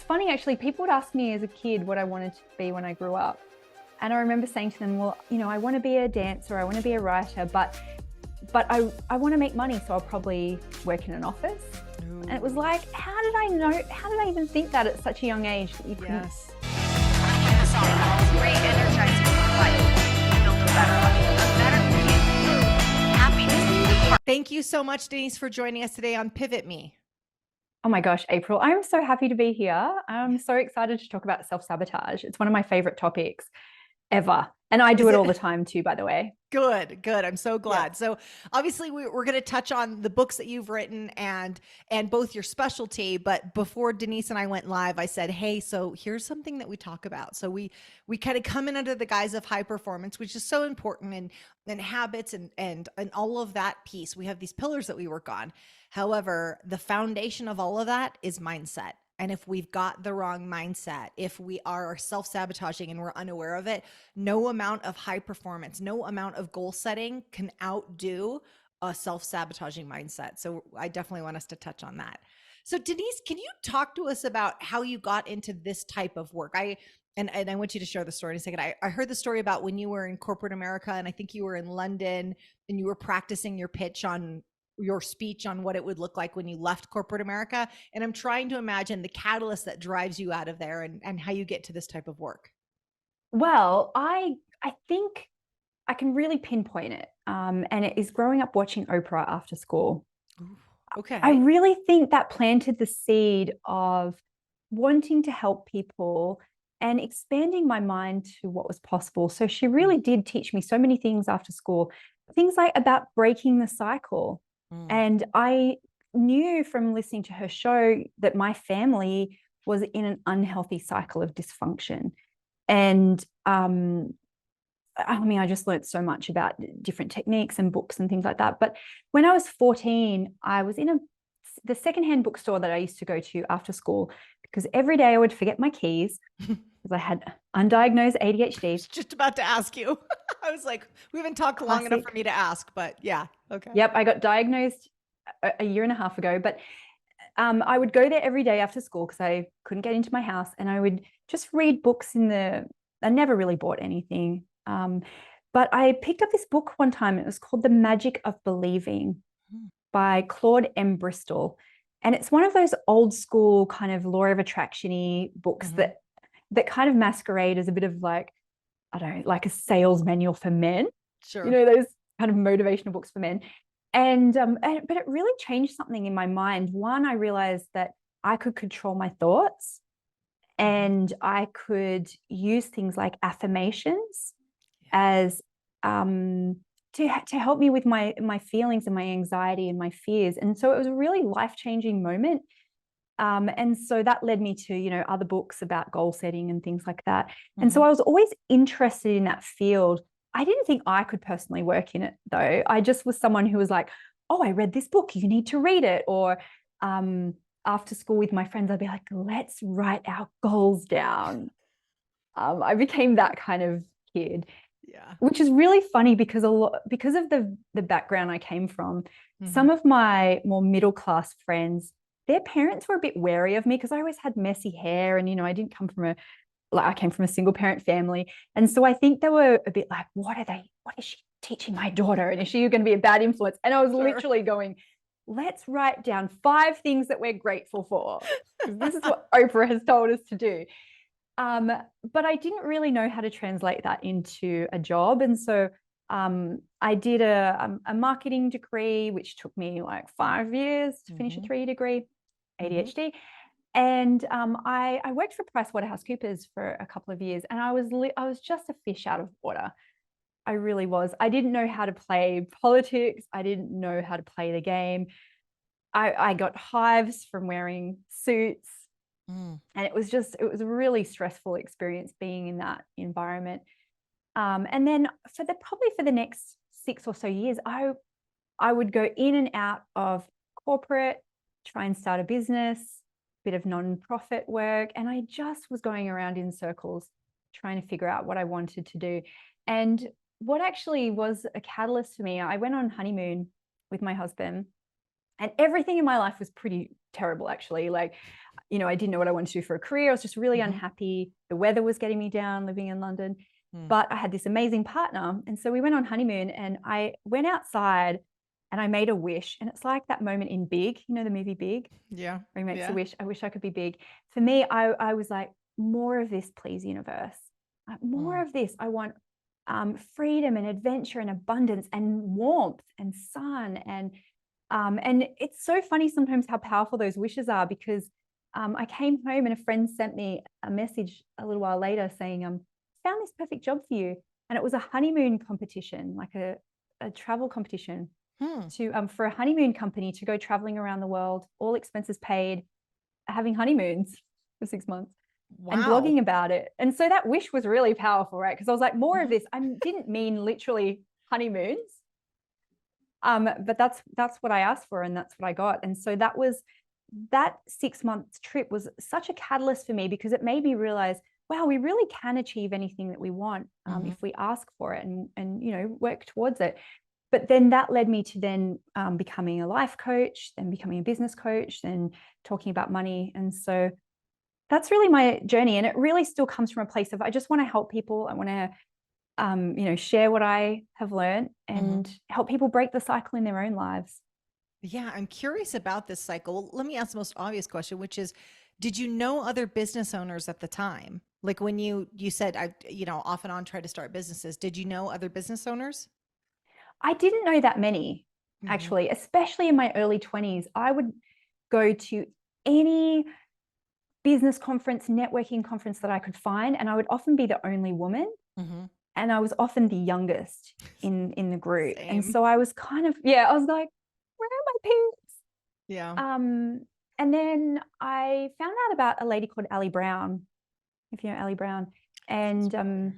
funny, actually. People would ask me as a kid what I wanted to be when I grew up. And I remember saying to them, well, I want to be a dancer, I want to be a writer, but I want to make money, so I'll probably work in an office. Ooh. And it was like, how did I even think that at such a young age that you couldn't? Yes. Re-energizing your life, build a better life, a better you, happiness. Thank you so much, Denise, for joining us today on Pivot Me. Oh my gosh, April, I'm so happy to be here. I'm so excited to talk about self-sabotage. It's one of my favorite topics ever. And I do it all the time too, by the way. Good. I'm so glad. Yeah. So obviously we're going to touch on the books that you've written and both your specialty. But before Denise and I went live, I said, hey, so here's something that we talk about. So we kind of come in under the guise of high performance, which is so important, and habits and all of that piece. We have these pillars that we work on. However, the foundation of all of that is mindset. And if we've got the wrong mindset, if we are self-sabotaging and we're unaware of it, no amount of high performance, no amount of goal setting can outdo a self-sabotaging mindset. So I definitely want us to touch on that. So Denise, can you talk to us about how you got into this type of work? And I want you to share the story in a second. I heard the story about when you were in corporate America, and I think you were in London and you were practicing your pitch on your speech on what it would look like when you left corporate America. And I'm trying to imagine the catalyst that drives you out of there and how you get to this type of work. Well, I think I can really pinpoint it. And it is growing up watching Oprah after school. Ooh, okay. I really think that planted the seed of wanting to help people and expanding my mind to what was possible. So she really did teach me so many things after school, things like about breaking the cycle. And I knew from listening to her show that my family was in an unhealthy cycle of dysfunction. And I just learned so much about different techniques and books and things like that. But when I was 14, I was in the secondhand bookstore that I used to go to after school, because every day I would forget my keys because I had undiagnosed ADHD. I was just about to ask you. I was like, we haven't talked long enough for me to ask, but yeah. Okay. Yep. I got diagnosed a year and a half ago, but I would go there every day after school because I couldn't get into my house, and I would just read books I never really bought anything. But I picked up this book one time. It was called The Magic of Believing by Claude M. Bristol. And it's one of those old school kind of law of attraction-y books that kind of masquerade as a bit of like, I don't know, like a sales manual for men. Sure. Those kind of motivational books for men. But it really changed something in my mind. One, I realized that I could control my thoughts, and I could use things like affirmations as to help me with my feelings and my anxiety and my fears. And so it was a really life-changing moment. And so that led me to, other books about goal setting and things like that. And so I was always interested in that field. I didn't think I could personally work in it, though. I just was someone who was like, oh, I read this book, you need to read it. Or after school with my friends, I'd be like, let's write our goals down. I became that kind of kid. Yeah. Which is really funny because because of the background I came from, some of my more middle-class friends, their parents were a bit wary of me because I always had messy hair, and I didn't come from I came from a single parent family. And so I think they were a bit like, what is she teaching my daughter? And is she going to be a bad influence? And I was literally going, let's write down 5 things that we're grateful for. This is what Oprah has told us to do. But I didn't really know how to translate that into a job. And so I did a marketing degree, which took me like 5 years to finish a 3-year degree, ADHD. And I worked for PricewaterhouseCoopers for a couple of years, and I was just a fish out of water. I really was. I didn't know how to play politics. I didn't know how to play the game. I got hives from wearing suits. And it was a really stressful experience being in that environment. And then probably for the next 6 or so years, I would go in and out of corporate, try and start a business, bit of nonprofit work. And I just was going around in circles trying to figure out what I wanted to do. And what actually was a catalyst for me, I went on honeymoon with my husband, and everything in my life was pretty terrible, actually. Like, You know, I didn't know what I wanted to do for a career. I was just really Mm-hmm. unhappy. The weather was getting me down living in London, Mm. but I had this amazing partner. And so we went on honeymoon and I went outside and I made a wish. And it's like that moment in Big, you know, the movie Big, Yeah. where he makes Yeah. a wish. I wish I could be big. For me, I was like, more of this, please, universe. More of this. I want freedom and adventure and abundance and warmth and sun. And it's so funny sometimes how powerful those wishes are, because I came home and a friend sent me a message a little while later saying, found this perfect job for you. And it was a honeymoon competition, like a travel competition to for a honeymoon company to go traveling around the world, all expenses paid, having honeymoons for 6 months and Wow. blogging about it. And so that wish was really powerful, right? Because I was like, more of Mhm. this. I didn't mean literally honeymoons. But that's what I asked for and that's what I got. And so that 6 month trip was such a catalyst for me, because it made me realize, wow, we really can achieve anything that we want if we ask for it and you know, work towards it. But then that led me to then becoming a life coach, then becoming a business coach, then talking about money. And so that's really my journey. And it really still comes from a place of, I just want to help people. I want to you know, share what I have learned and help people break the cycle in their own lives. Yeah, I'm curious about this cycle. Well, let me ask the most obvious question, which is, did you know other business owners at the time? Like when you said I, off and on try to start businesses, did you know other business owners? I didn't know that many, Mm-hmm. actually, especially in my early 20s. I would go to any business conference, networking conference that I could find, and I would often be the only woman. Mm-hmm. And I was often the youngest in the group. And Same. so I was kind of, yeah, I was like, where are my peers? Yeah. And then I found out about a lady called Ali Brown, if you know Ali Brown. Sounds And familiar.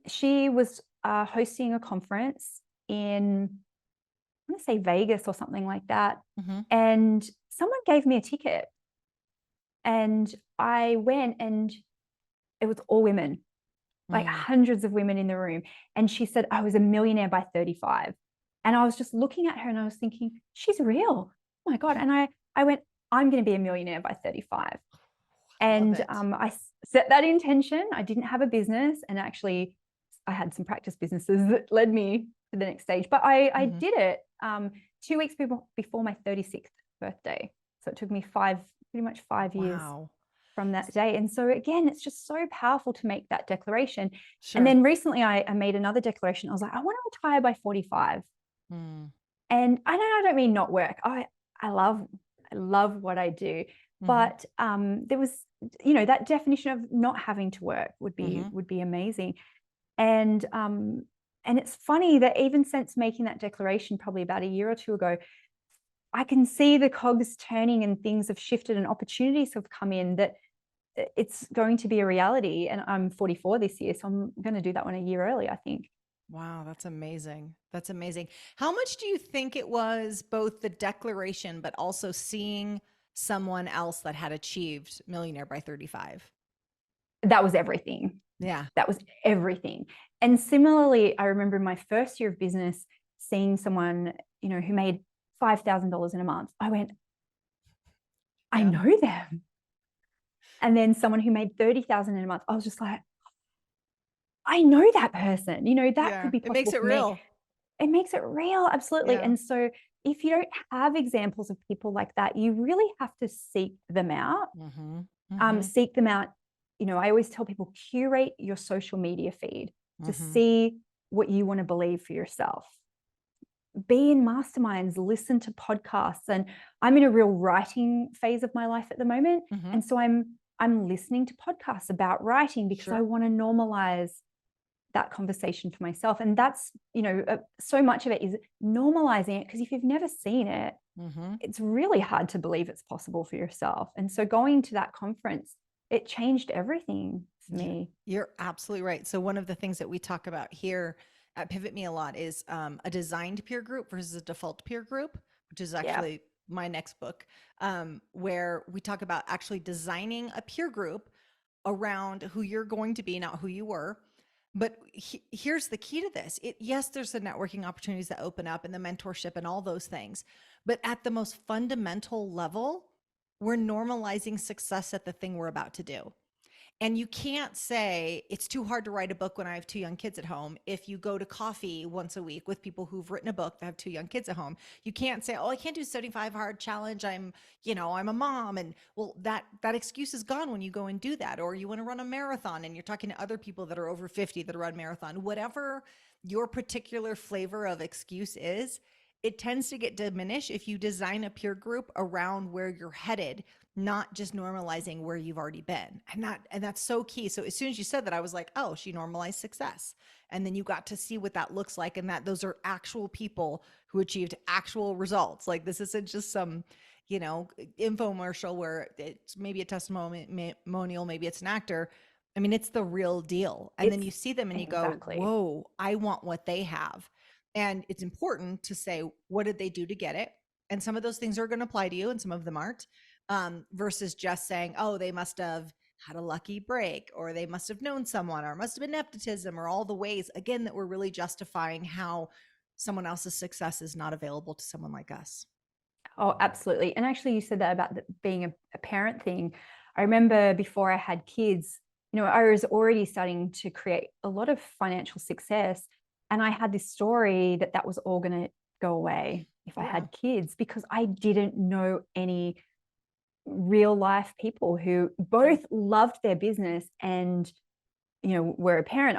she was hosting a conference in, I want to say Vegas or something like that. Mm-hmm. And someone gave me a ticket. And I went, and it was all women, like Mm. hundreds of women in the room. And she said, I was a millionaire by 35. And I was just looking at her and I was thinking, she's real. Oh my God. And I went, I'm going to be a millionaire by 35. Love And it. I set that intention. I didn't have a business. And actually, I had some practice businesses that led me to the next stage. But I Mm-hmm. did it 2 weeks before my 36th birthday. So it took me pretty much 5 years Wow. from that day. And so again, it's just so powerful to make that declaration. And Sure. then recently I made another declaration. I was like, I want to retire by 45. Mm. And I don't mean not work. I love what I do. Mm-hmm. But there was, you know, that definition of not having to work would Mm-hmm. be amazing. And it's funny that even since making that declaration probably about a year or two ago, I can see the cogs turning and things have shifted and opportunities have come in that it's going to be a reality. And I'm 44 this year, so I'm going to do that one a year early, I think. Wow, that's amazing. That's amazing. How much do you think it was both the declaration, but also seeing someone else that had achieved millionaire by 35? That was everything. Yeah. That was everything. And similarly, I remember in my first year of business, seeing someone, you know, who made $5,000 in a month. I went, I Yeah. know them. And then someone who made 30,000 in a month, I was just like, I know that person. You know, that could Yeah. be It makes possible it for me. real. It makes it real, absolutely. Yeah. And so if you don't have examples of people like that, you really have to seek them out. Mm-hmm. Mm-hmm. Seek them out. You know, I always tell people, curate your social media feed to Mm-hmm. see what you want to believe for yourself. Be in masterminds, listen to podcasts. And I'm in a real writing phase of my life at the moment. Mm-hmm. And so I'm listening to podcasts about writing because I Sure. want to normalize that conversation for myself. And that's, you know, so much of it is normalizing it, because if you've never seen it, Mm-hmm. it's really hard to believe it's possible for yourself. And so going to that conference, it changed everything for me. You're absolutely right. So one of the things that we talk about here at Pivot Me a lot is a designed peer group versus a default peer group, which is Yeah. actually my next book, where we talk about actually designing a peer group around who you're going to be, not who you were. But here's the key to this. Yes, there's the networking opportunities that open up and the mentorship and all those things. But at the most fundamental level, we're normalizing success at the thing we're about to do. And you can't say it's too hard to write a book when I have two young kids at home. If you go to coffee once a week with people who've written a book that have two young kids at home, you can't say, "Oh, I can't do 75 hard challenge. I'm a mom." And well, that excuse is gone when you go and do that. Or you want to run a marathon and you're talking to other people that are over 50 that run marathon. Whatever your particular flavor of excuse is, it tends to get diminished if you design a peer group around where you're headed, not just normalizing where you've already been. And that's so key. So as soon as you said that, I was like, oh, she normalized success. And then you got to see what that looks like, and that those are actual people who achieved actual results. Like, this isn't just some, infomercial where it's maybe a testimonial, maybe it's an actor. I mean, it's the real deal. And then you see them and you go, whoa, I want what they have. And it's important to say, what did they do to get it? And some of those things are going to apply to you and some of them aren't. Versus just saying, oh, they must have had a lucky break, or they must have known someone, or it must have been nepotism, or all the ways, again, that we're really justifying how someone else's success is not available to someone like us. Oh, absolutely. And actually, you said that about being a parent thing. I remember before I had kids, I was already starting to create a lot of financial success. And I had this story that was all going to go away if I had kids, because I didn't know any real life people who both loved their business and were a parent.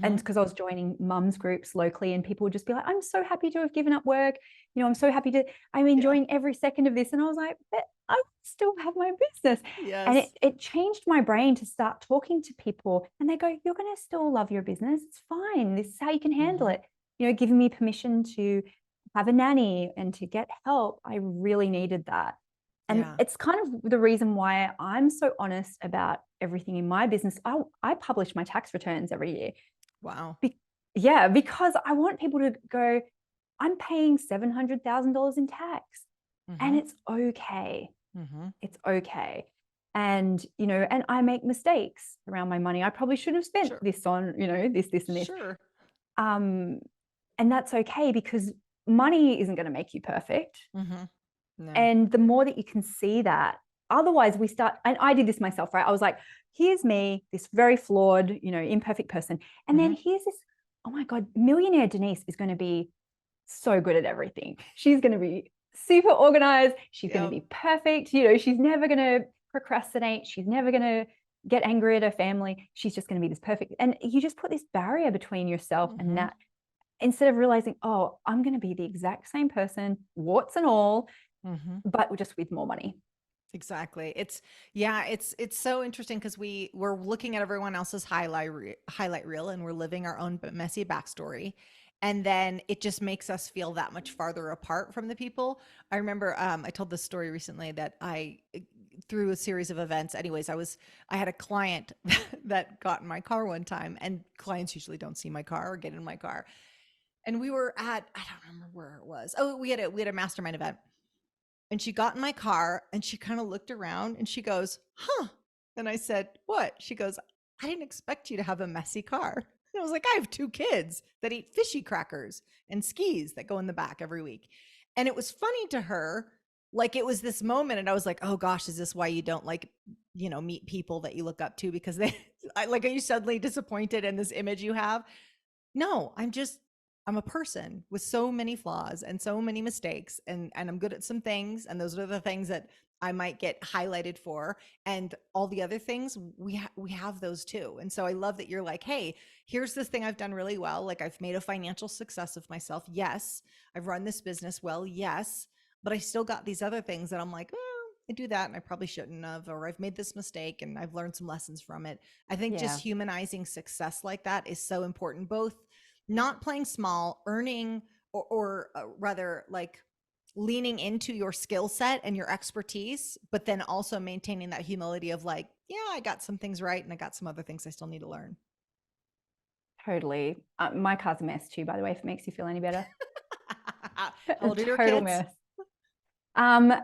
And because I was joining mums groups locally, and people would just be like, I'm so happy to have given up work, I'm so happy to, I'm enjoying every second of this. And I was like, but I still have my business. And it changed my brain to start talking to people, and they go, you're going to still love your business, it's fine, this is how you can handle it. Giving me permission to have a nanny and to get help. I really needed that. And it's kind of the reason why I'm so honest about everything in my business. I publish my tax returns every year. Wow. Because I want people to go, I'm paying $700,000 in tax, and it's okay. It's okay. And, and I make mistakes around my money. I probably should have spent this on, this, and this. And that's okay, because money isn't going to make you perfect. No. And the more that you can see that, otherwise we start, and I did this myself, right? I was like, here's me, this very flawed, imperfect person. And then here's this, oh my God, millionaire Denise is going to be so good at everything. She's going to be super organized. She's going to be perfect. She's never going to procrastinate. She's never going to get angry at her family. She's just going to be this perfect. And you just put this barrier between yourself and that, instead of realizing, oh, I'm going to be the exact same person, warts and all, but just with more money. Exactly. It's so interesting, because we're looking at everyone else's highlight reel, and we're living our own messy backstory. And then it just makes us feel that much farther apart from the people. I remember I told this story recently that through a series of events. Anyways, I had a client that got in my car one time, and clients usually don't see my car or get in my car. And we were at, I don't remember where it was. Oh, we had a mastermind event. And she got in my car and she kind of looked around and she goes, huh. And I said, what? She goes, I didn't expect you to have a messy car. And I was like, I have two kids that eat fishy crackers and skis that go in the back every week. And it was funny to her. Like, it was this moment, and I was like, oh gosh, is this why you don't meet people that you look up to? Because are you suddenly disappointed in this image you have? No, I'm a person with so many flaws and so many mistakes, and I'm good at some things. And those are the things that I might get highlighted for. And all the other things, we have those too. And so I love that you're like, hey, here's this thing I've done really well. Like, I've made a financial success of myself. Yes. I've run this business well. Yes. But I still got these other things that I'm like, I do that and I probably shouldn't have, or I've made this mistake and I've learned some lessons from it. I think just humanizing success like that is so important, both not playing small, earning, or rather like leaning into your skill set and your expertise, but then also maintaining that humility of like, yeah, I got some things right and I got some other things I still need to learn. Totally. My car's a mess too, by the way, if it makes you feel any better. How old are your Total kids? Mess.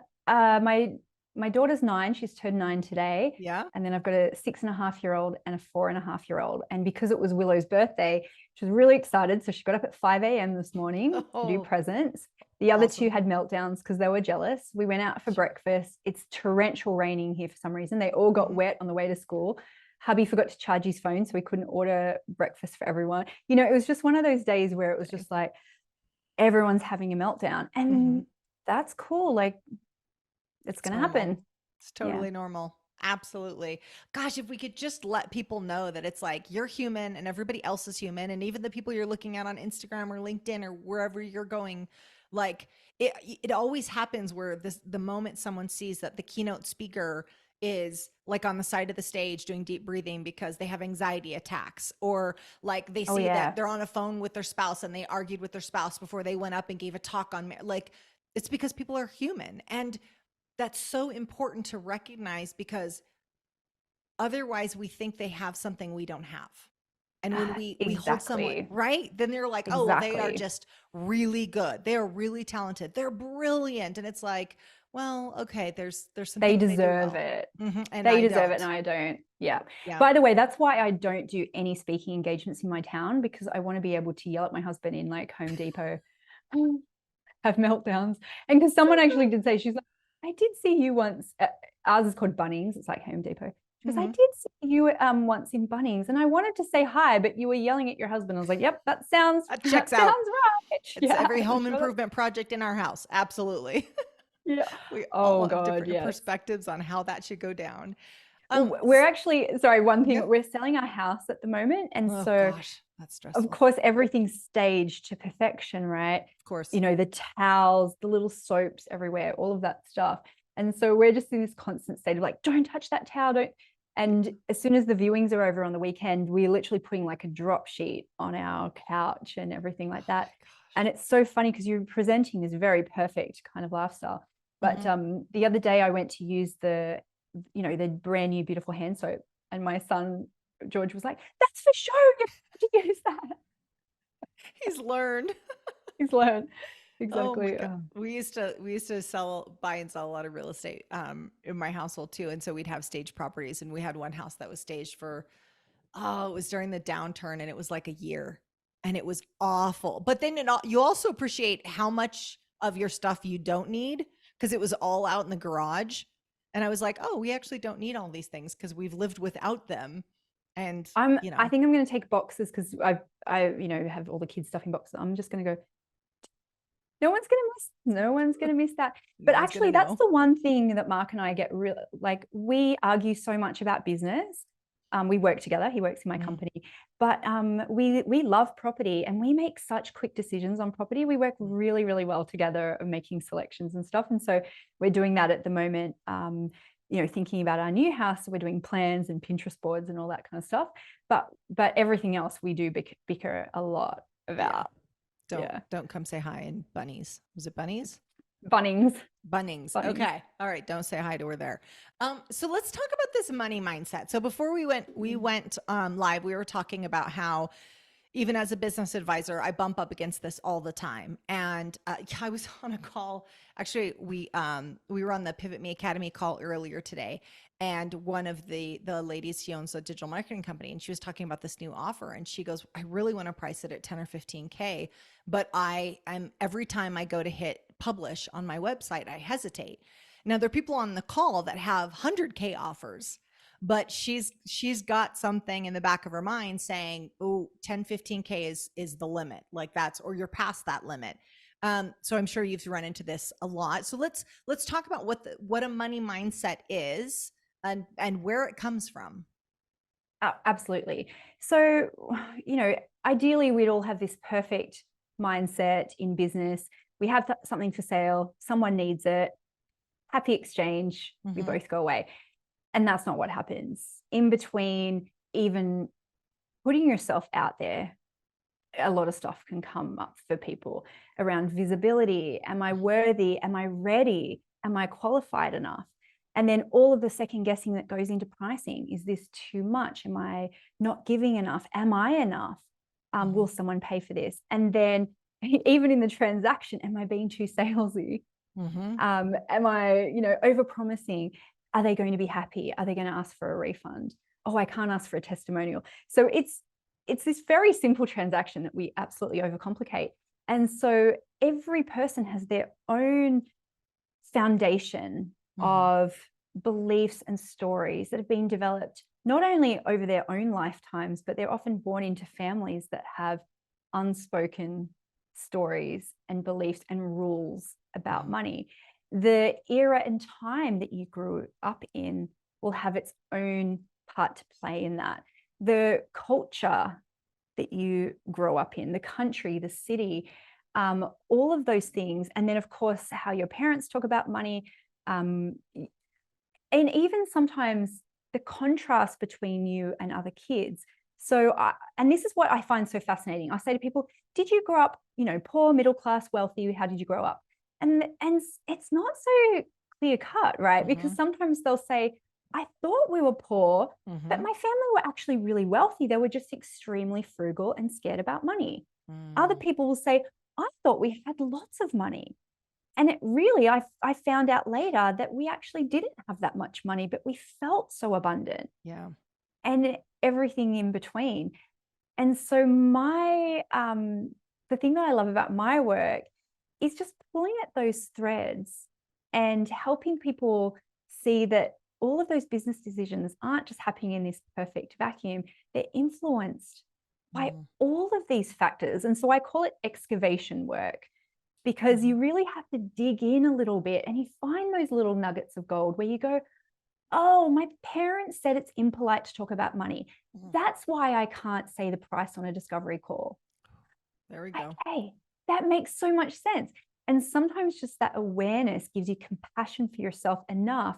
My daughter's 9. She's turned 9 today. Yeah. And then I've got a 6.5-year-old and a 4.5-year-old. And because it was Willow's birthday, she was really excited. So she got up at 5 a.m. this morning to do presents. The other two Awesome. had meltdowns because they were jealous. We went out for breakfast. It's torrential raining here for some reason. They all got wet on the way to school. Hubby forgot to charge his phone, so we couldn't order breakfast for everyone. You know, it was just one of those days where it was just like everyone's having a meltdown. And that's cool. Like, it's going to happen. It's totally normal. Absolutely. Gosh, if we could just let people know that it's like you're human and everybody else is human. And even the people you're looking at on Instagram or LinkedIn or wherever you're going, like it always happens where the moment someone sees that the keynote speaker is like on the side of the stage doing deep breathing because they have anxiety attacks, or like they see that they're on a phone with their spouse and they argued with their spouse before they went up and gave a talk on like, it's because people are human. And that's so important to recognize, because otherwise we think they have something we don't have. And when we hold someone, right, then they're like, oh, well, they are just really good. They are really talented. They're brilliant. And it's like, well, okay, there's something they deserve it. And they deserve it and I don't. Yeah. By the way, that's why I don't do any speaking engagements in my town, because I want to be able to yell at my husband in like Home Depot, have meltdowns. And because someone actually did say, she's like, I did see you once. Ours is called Bunnings. It's like Home Depot. Because I did see you once in Bunnings, and I wanted to say hi, but you were yelling at your husband. I was like, "Yep, that sounds checks out. Sounds right." It's every home improvement project in our house. Absolutely. Yeah. We all have different perspectives on how that should go down. We're actually, sorry, one thing, we're selling our house at the moment, and gosh, that's stressful. Of course, everything's staged to perfection, right? Of course. You know, the towels, the little soaps everywhere, all of that stuff. And so we're just in this constant state of like, don't touch that towel, don't. And as soon as the viewings are over on the weekend, we're literally putting like a drop sheet on our couch and everything like that. And it's so funny because you're presenting this very perfect kind of lifestyle. But the other day I went to use the brand new beautiful hand soap, and my son George was like, "That's for show. You have to use that." He's learned. Exactly. We used to buy and sell a lot of real estate in my household too. And so we'd have staged properties, and we had one house that was staged for, it was during the downturn, and it was like a year, and it was awful. But then you also appreciate how much of your stuff you don't need, because it was all out in the garage. And I was like, oh, we actually don't need all these things because we've lived without them. And I think I'm going to take boxes, because I have all the kids stuff in boxes. I'm just going to go, no one's going to miss that. But actually, that's the one thing that Mark and I get real, like, we argue so much about business. We work together. He works in my company, but we love property, and we make such quick decisions on property. We work really, really well together of making selections and stuff. And so we're doing that at the moment. Thinking about our new house, we're doing plans and Pinterest boards and all that kind of stuff. But everything else we do bicker a lot about. Don't come say hi in Bunnies. Was it Bunnies? Bunnings. Okay. All right. Don't say hi to her there. So let's talk about this money mindset. So before we went live, we were talking about how even as a business advisor, I bump up against this all the time. And I was on a call. Actually, we were on the Pivot Me Academy call earlier today. And one of the ladies, she owns a digital marketing company, and she was talking about this new offer. And she goes, I really want to price it at 10 or 15K. But I'm every time I go to hit publish on my website, I hesitate. Now, there are people on the call that have 100K offers, but she's got something in the back of her mind saying, oh, 10, 15K is the limit. Like or you're past that limit. So I'm sure you've run into this a lot. So let's talk about what a money mindset is and where it comes from. Absolutely. So, ideally we'd all have this perfect mindset in business. We have something for sale, someone needs it, happy exchange, we both go away. And that's not what happens. In between, even putting yourself out there, a lot of stuff can come up for people around visibility. Am I worthy? Am I ready? Am I qualified enough? And then all of the second guessing that goes into pricing. Is this too much? Am I not giving enough? Am I enough? Will someone pay for this? And then even in the transaction, am I being too salesy? Am I, over-promising? Are they going to be happy? Are they going to ask for a refund? Oh, I can't ask for a testimonial. So it's this very simple transaction that we absolutely overcomplicate. And so every person has their own foundation of beliefs and stories that have been developed not only over their own lifetimes, but they're often born into families that have unspoken stories and beliefs and rules about money. The era and time that you grew up in will have its own part to play in that. The culture that you grow up in, the country, the city, all of those things. And then, of course, how your parents talk about money. And even sometimes the contrast between you and other kids. So, and this is what I find so fascinating. I say to people, did you grow up, poor, middle class, wealthy? How did you grow up? And it's not so clear cut, right? Because sometimes they'll say, I thought we were poor, but my family were actually really wealthy. They were just extremely frugal and scared about money. Other people will say, I thought we had lots of money. And it really, I found out later that we actually didn't have that much money, but we felt so abundant. Yeah. And everything in between. And so the thing that I love about my work is just pulling at those threads and helping people see that all of those business decisions aren't just happening in this perfect vacuum. They're influenced by all of these factors. And so I call it excavation work, because you really have to dig in a little bit and you find those little nuggets of gold where you go, oh, my parents said it's impolite to talk about money. That's why I can't say the price on a discovery call. There we go. Okay, that makes so much sense. And sometimes just that awareness gives you compassion for yourself enough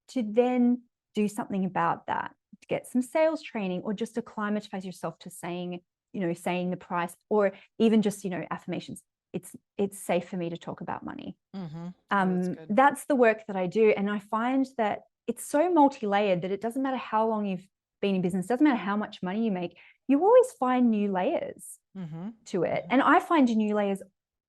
to then do something about that, to get some sales training, or just to acclimatize yourself to saying the price, or even just, affirmations. It's safe for me to talk about money. That's the work that I do. And I find that it's so multi-layered that it doesn't matter how long you've been in business, doesn't matter how much money you make, you always find new layers to it. And I find new layers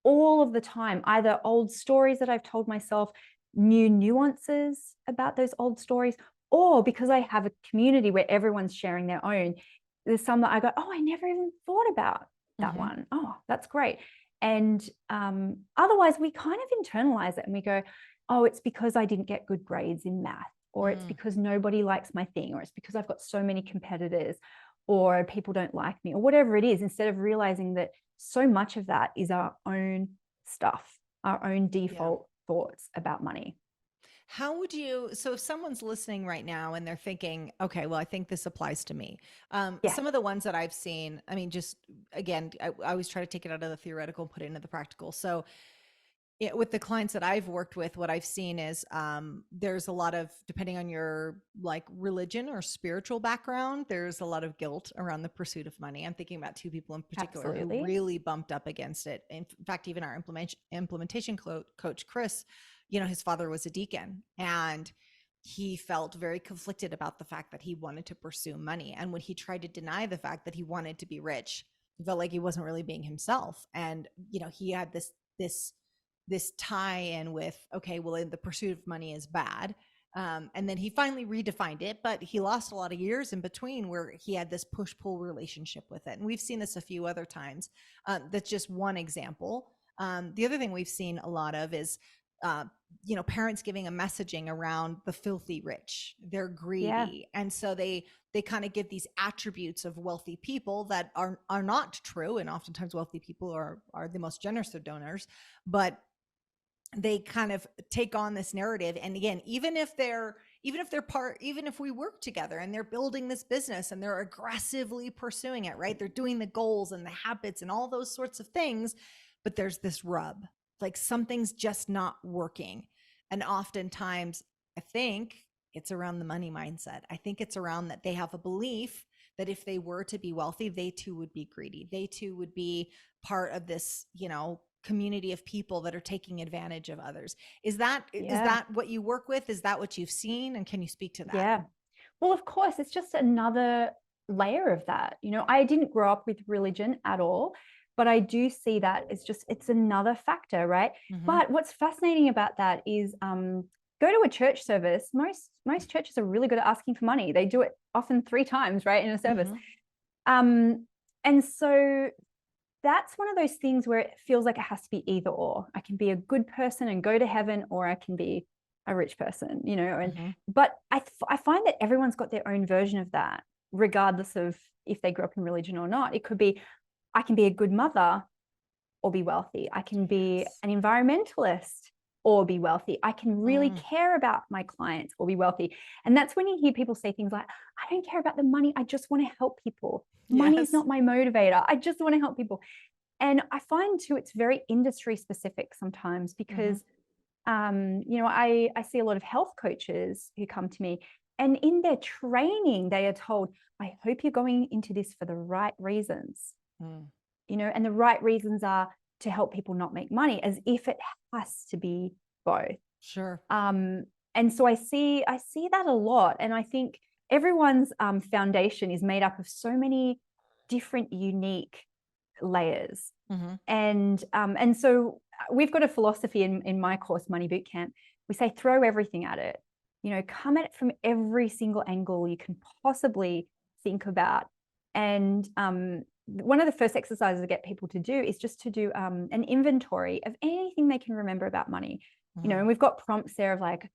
all of the time, either old stories that I've told myself, new nuances about those old stories, or because I have a community where everyone's sharing their own, there's some that I go, oh, I never even thought about that one. Oh, that's great. And otherwise, we kind of internalize it and we go, oh, it's because I didn't get good grades in math, or it's because nobody likes my thing, or it's because I've got so many competitors, or people don't like me, or whatever it is, instead of realizing that so much of that is our own stuff, our own default thoughts about money. How would you, so if someone's listening right now and they're thinking, okay, well, I think this applies to me. Some of the ones that I've seen, I mean, just again, I always try to take it out of the theoretical and put it into the practical. So with the clients that I've worked with, what I've seen is there's a lot of, depending on your like religion or spiritual background, there's a lot of guilt around the pursuit of money. I'm thinking about two people in particular who really bumped up against it. In fact, even our implementation coach, Chris, his father was a deacon, and he felt very conflicted about the fact that he wanted to pursue money. And when he tried to deny the fact that he wanted to be rich, he felt like he wasn't really being himself. And, he had this tie in with, okay, well, the pursuit of money is bad. And then he finally redefined it, but he lost a lot of years in between where he had this push-pull relationship with it. And we've seen this a few other times. That's just one example. The other thing we've seen a lot of is, parents giving a messaging around the filthy rich. They're greedy. Yeah. And so they kind of give these attributes of wealthy people that are not true. And oftentimes wealthy people are the most generous of donors, but they kind of take on this narrative. And again, even if we work together and they're building this business and they're aggressively pursuing it, right? They're doing the goals and the habits and all those sorts of things, but there's this rub, like something's just not working. And oftentimes I think it's around the money mindset. I think it's around that they have a belief that if they were to be wealthy, they too would be greedy. They too would be part of this, community of people that are taking advantage of others. Is that what you work with? Is that what you've seen? And can you speak to that? Yeah. Well, of course, it's just another layer of that. I didn't grow up with religion at all, but I do see that it's another factor, right? But what's fascinating about that is go to a church service. Most churches are really good at asking for money. They do it often 3 times, right, in a service. And so that's one of those things where it feels like it has to be either or. I can be a good person and go to heaven, or I can be a rich person, you know. And but I find that everyone's got their own version of that, regardless of if they grew up in religion or not. It could be, I can be a good mother or be wealthy. I can be an environmentalist or be wealthy. I can really care about my clients or be wealthy. And that's when you hear people say things like, I don't care about the money. I just want to help people. Money is not my motivator. I just want to help people. And I find too, it's very industry specific sometimes because, you know, I see a lot of health coaches who come to me, and in their training, they are told, I hope you're going into this for the right reasons. You know, and the right reasons are to help people not make money, as if it has to be both. Sure. And so I see that a lot. And I think everyone's foundation is made up of so many different, unique layers. And so we've got a philosophy in my course, Money Bootcamp. We say, throw everything at it. You know, come at it from every single angle you can possibly think about. And one of the first exercises I get people to do is just to do an inventory of anything they can remember about money. You know, and we've got prompts there of like,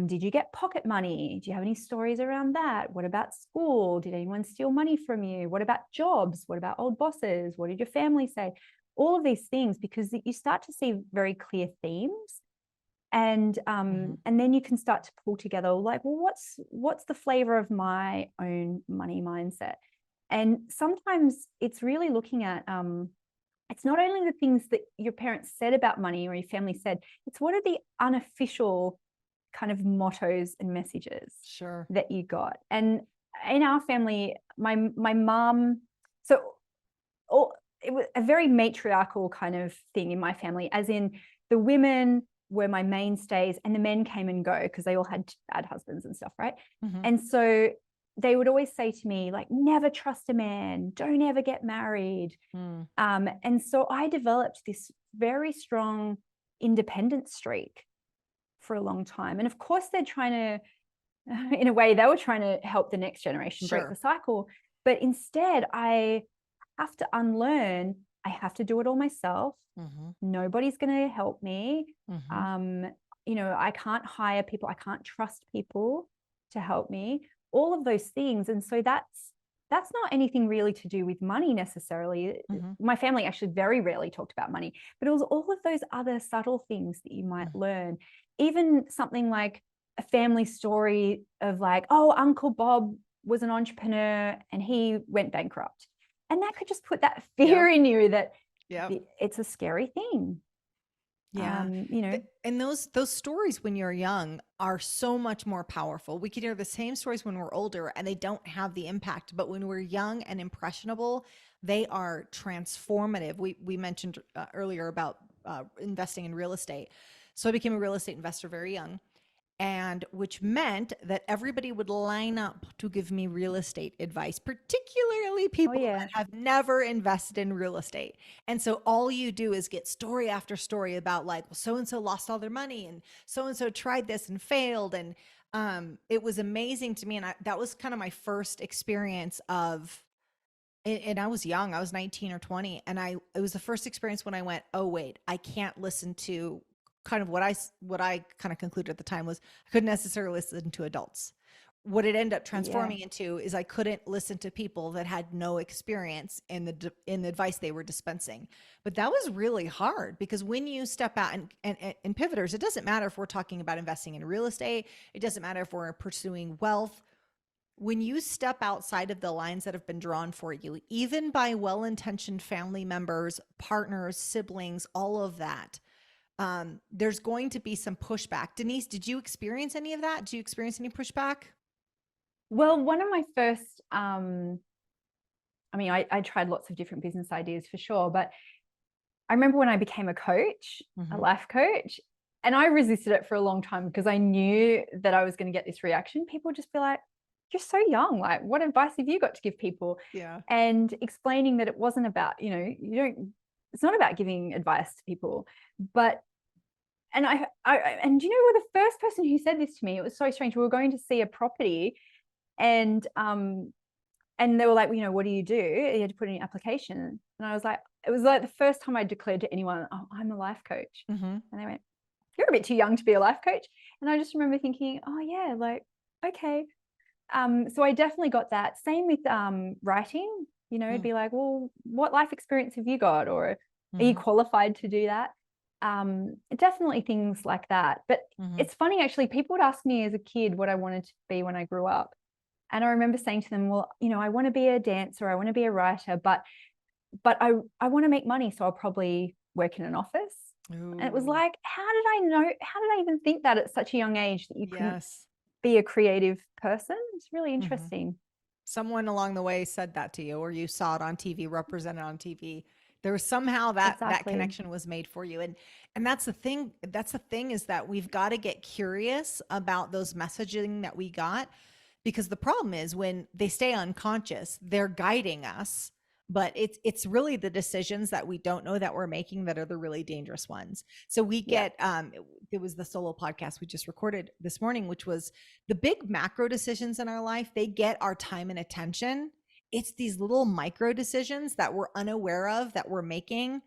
did you get pocket money? Do you have any stories around that? What about school? Did anyone steal money from you? What about jobs? What about old bosses? What did your family say? All of these things, because you start to see very clear themes. And then you can start to pull together like, well, what's the flavor of my own money mindset? And sometimes it's really looking at, it's not only the things that your parents said about money or your family said, it's what are the unofficial kind of mottos and messages that you got. And in our family, my mom, so it was a very matriarchal kind of thing in my family, as in the women were my mainstays and the men came and go because they all had bad husbands and stuff, right? And so they would always say to me, like, never trust a man, don't ever get married. And so I developed this very strong independent streak for a long time. And of course, they're trying to, in a way, they were trying to help the next generation break the cycle. But instead, I have to unlearn, I have to do it all myself. Nobody's going to help me. You know, I can't hire people. I can't trust people to help me. All of those things. And so that's not anything really to do with money necessarily. My family actually very rarely talked about money, but it was all of those other subtle things that you might learn. Even something like a family story of like, oh, Uncle Bob was an entrepreneur and he went bankrupt. And that could just put that fear in you that it's a scary thing. You know, and those stories when you're young are so much more powerful. We can hear the same stories when we're older and they don't have the impact, but when we're young and impressionable, they are transformative. We mentioned earlier about investing in real estate. So I became a real estate investor very young, and which meant that everybody would line up to give me real estate advice, particularly people that have never invested in real estate. And so all you do is get story after story about like, well, so-and-so lost all their money and so-and-so tried this and failed. And it was amazing to me. And that was kind of my first experience of, and I was young, I was 19 or 20. And it was the first experience when I went, oh, wait, I can't listen to kind of what I kind of concluded at the time was I couldn't necessarily listen to adults. What it ended up transforming into is I couldn't listen to people that had no experience in the advice they were dispensing. But that was really hard because when you step out and pivoters, it doesn't matter if we're talking about investing in real estate. It doesn't matter if we're pursuing wealth. When you step outside of the lines that have been drawn for you, even by well-intentioned family members, partners, siblings, all of that, there's going to be some pushback. Denise, did you experience any of that? Did you experience any pushback? Well, one of my first, I mean, I tried lots of different business ideas for sure, but I remember when I became a coach, a life coach, and I resisted it for a long time because I knew that I was going to get this reaction. People would just be like, you're so young. Like, what advice have you got to give people? And explaining that it wasn't about, you know, it's not about giving advice to people, but and you know, the first person who said this to me, it was so strange. We were going to see a property, and they were like, well, you know, what do? You had to put in an application, and I was like, it was like the first time I declared to anyone, oh, I'm a life coach. Mm-hmm. And they went, you're a bit too young to be a life coach. And I just remember thinking, oh yeah, like, okay. So I definitely got that. Same with writing, you know, it'd be like, well, what life experience have you got? Or are you qualified to do that? Definitely things like that. But it's funny, actually, people would ask me as a kid what I wanted to be when I grew up. And I remember saying to them, well, you know, I want to be a dancer, I want to be a writer, but I want to make money. So I'll probably work in an office. Ooh. And it was like, how did I know? How did I even think that at such a young age that you couldn't Yes. be a creative person? It's really interesting. Someone along the way said that to you, or you saw it on TV, represented on TV. There was somehow that Exactly. connection was made for you. And that's the thing. That's the thing, is that we've got to get curious about those messaging that we got, because the problem is when they stay unconscious, they're guiding us, but it's really the decisions that we don't know that we're making that are the really dangerous ones. So we get it was the solo podcast we just recorded this morning, which was the big macro decisions in our life. They get our time and attention. It's these little micro decisions that we're unaware of that we're making,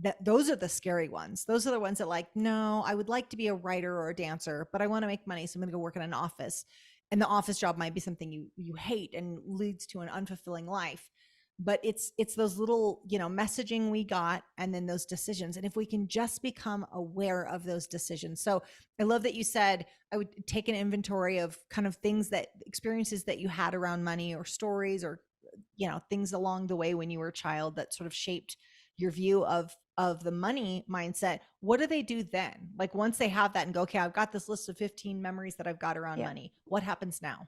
that those are the scary ones. Those are the ones that, like, no, I would like to be a writer or a dancer, but I want to make money, so I'm going to go work in an office. And the office job might be something you hate and leads to an unfulfilling life. But it's those little, messaging we got, and then those decisions. And if we can just become aware of those decisions. So I love that you said I would take an inventory of kind of things, that experiences that you had around money, or stories, or things along the way when you were a child that sort of shaped your view of the money mindset. What do they do then? Like, once they have that and go, okay, I've got this list of 15 memories that I've got around money, what happens now?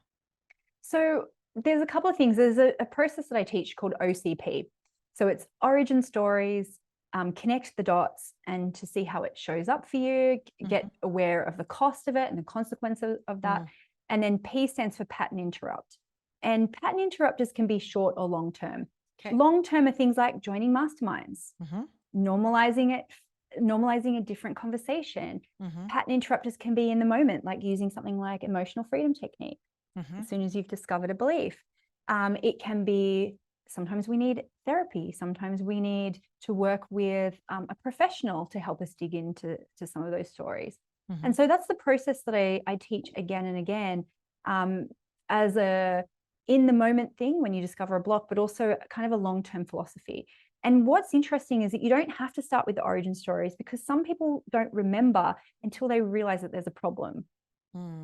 So there's a couple of things. There's a process that I teach called OCP. So it's origin stories, connect the dots, and to see how it shows up for you, get aware of the cost of it and the consequences of that. And then P stands for pattern interrupt. And pattern interrupters can be short or long term. Okay. Long term are things like joining masterminds, normalizing a different conversation. Pattern interrupters can be in the moment, like using something like emotional freedom technique. As soon as you've discovered a belief, it can be, sometimes we need therapy. Sometimes we need to work with a professional to help us dig into some of those stories. And so that's the process that I teach again and again, as a in the moment thing when you discover a block, but also kind of a long-term philosophy. And what's interesting is that you don't have to start with the origin stories, because some people don't remember until they realize that there's a problem.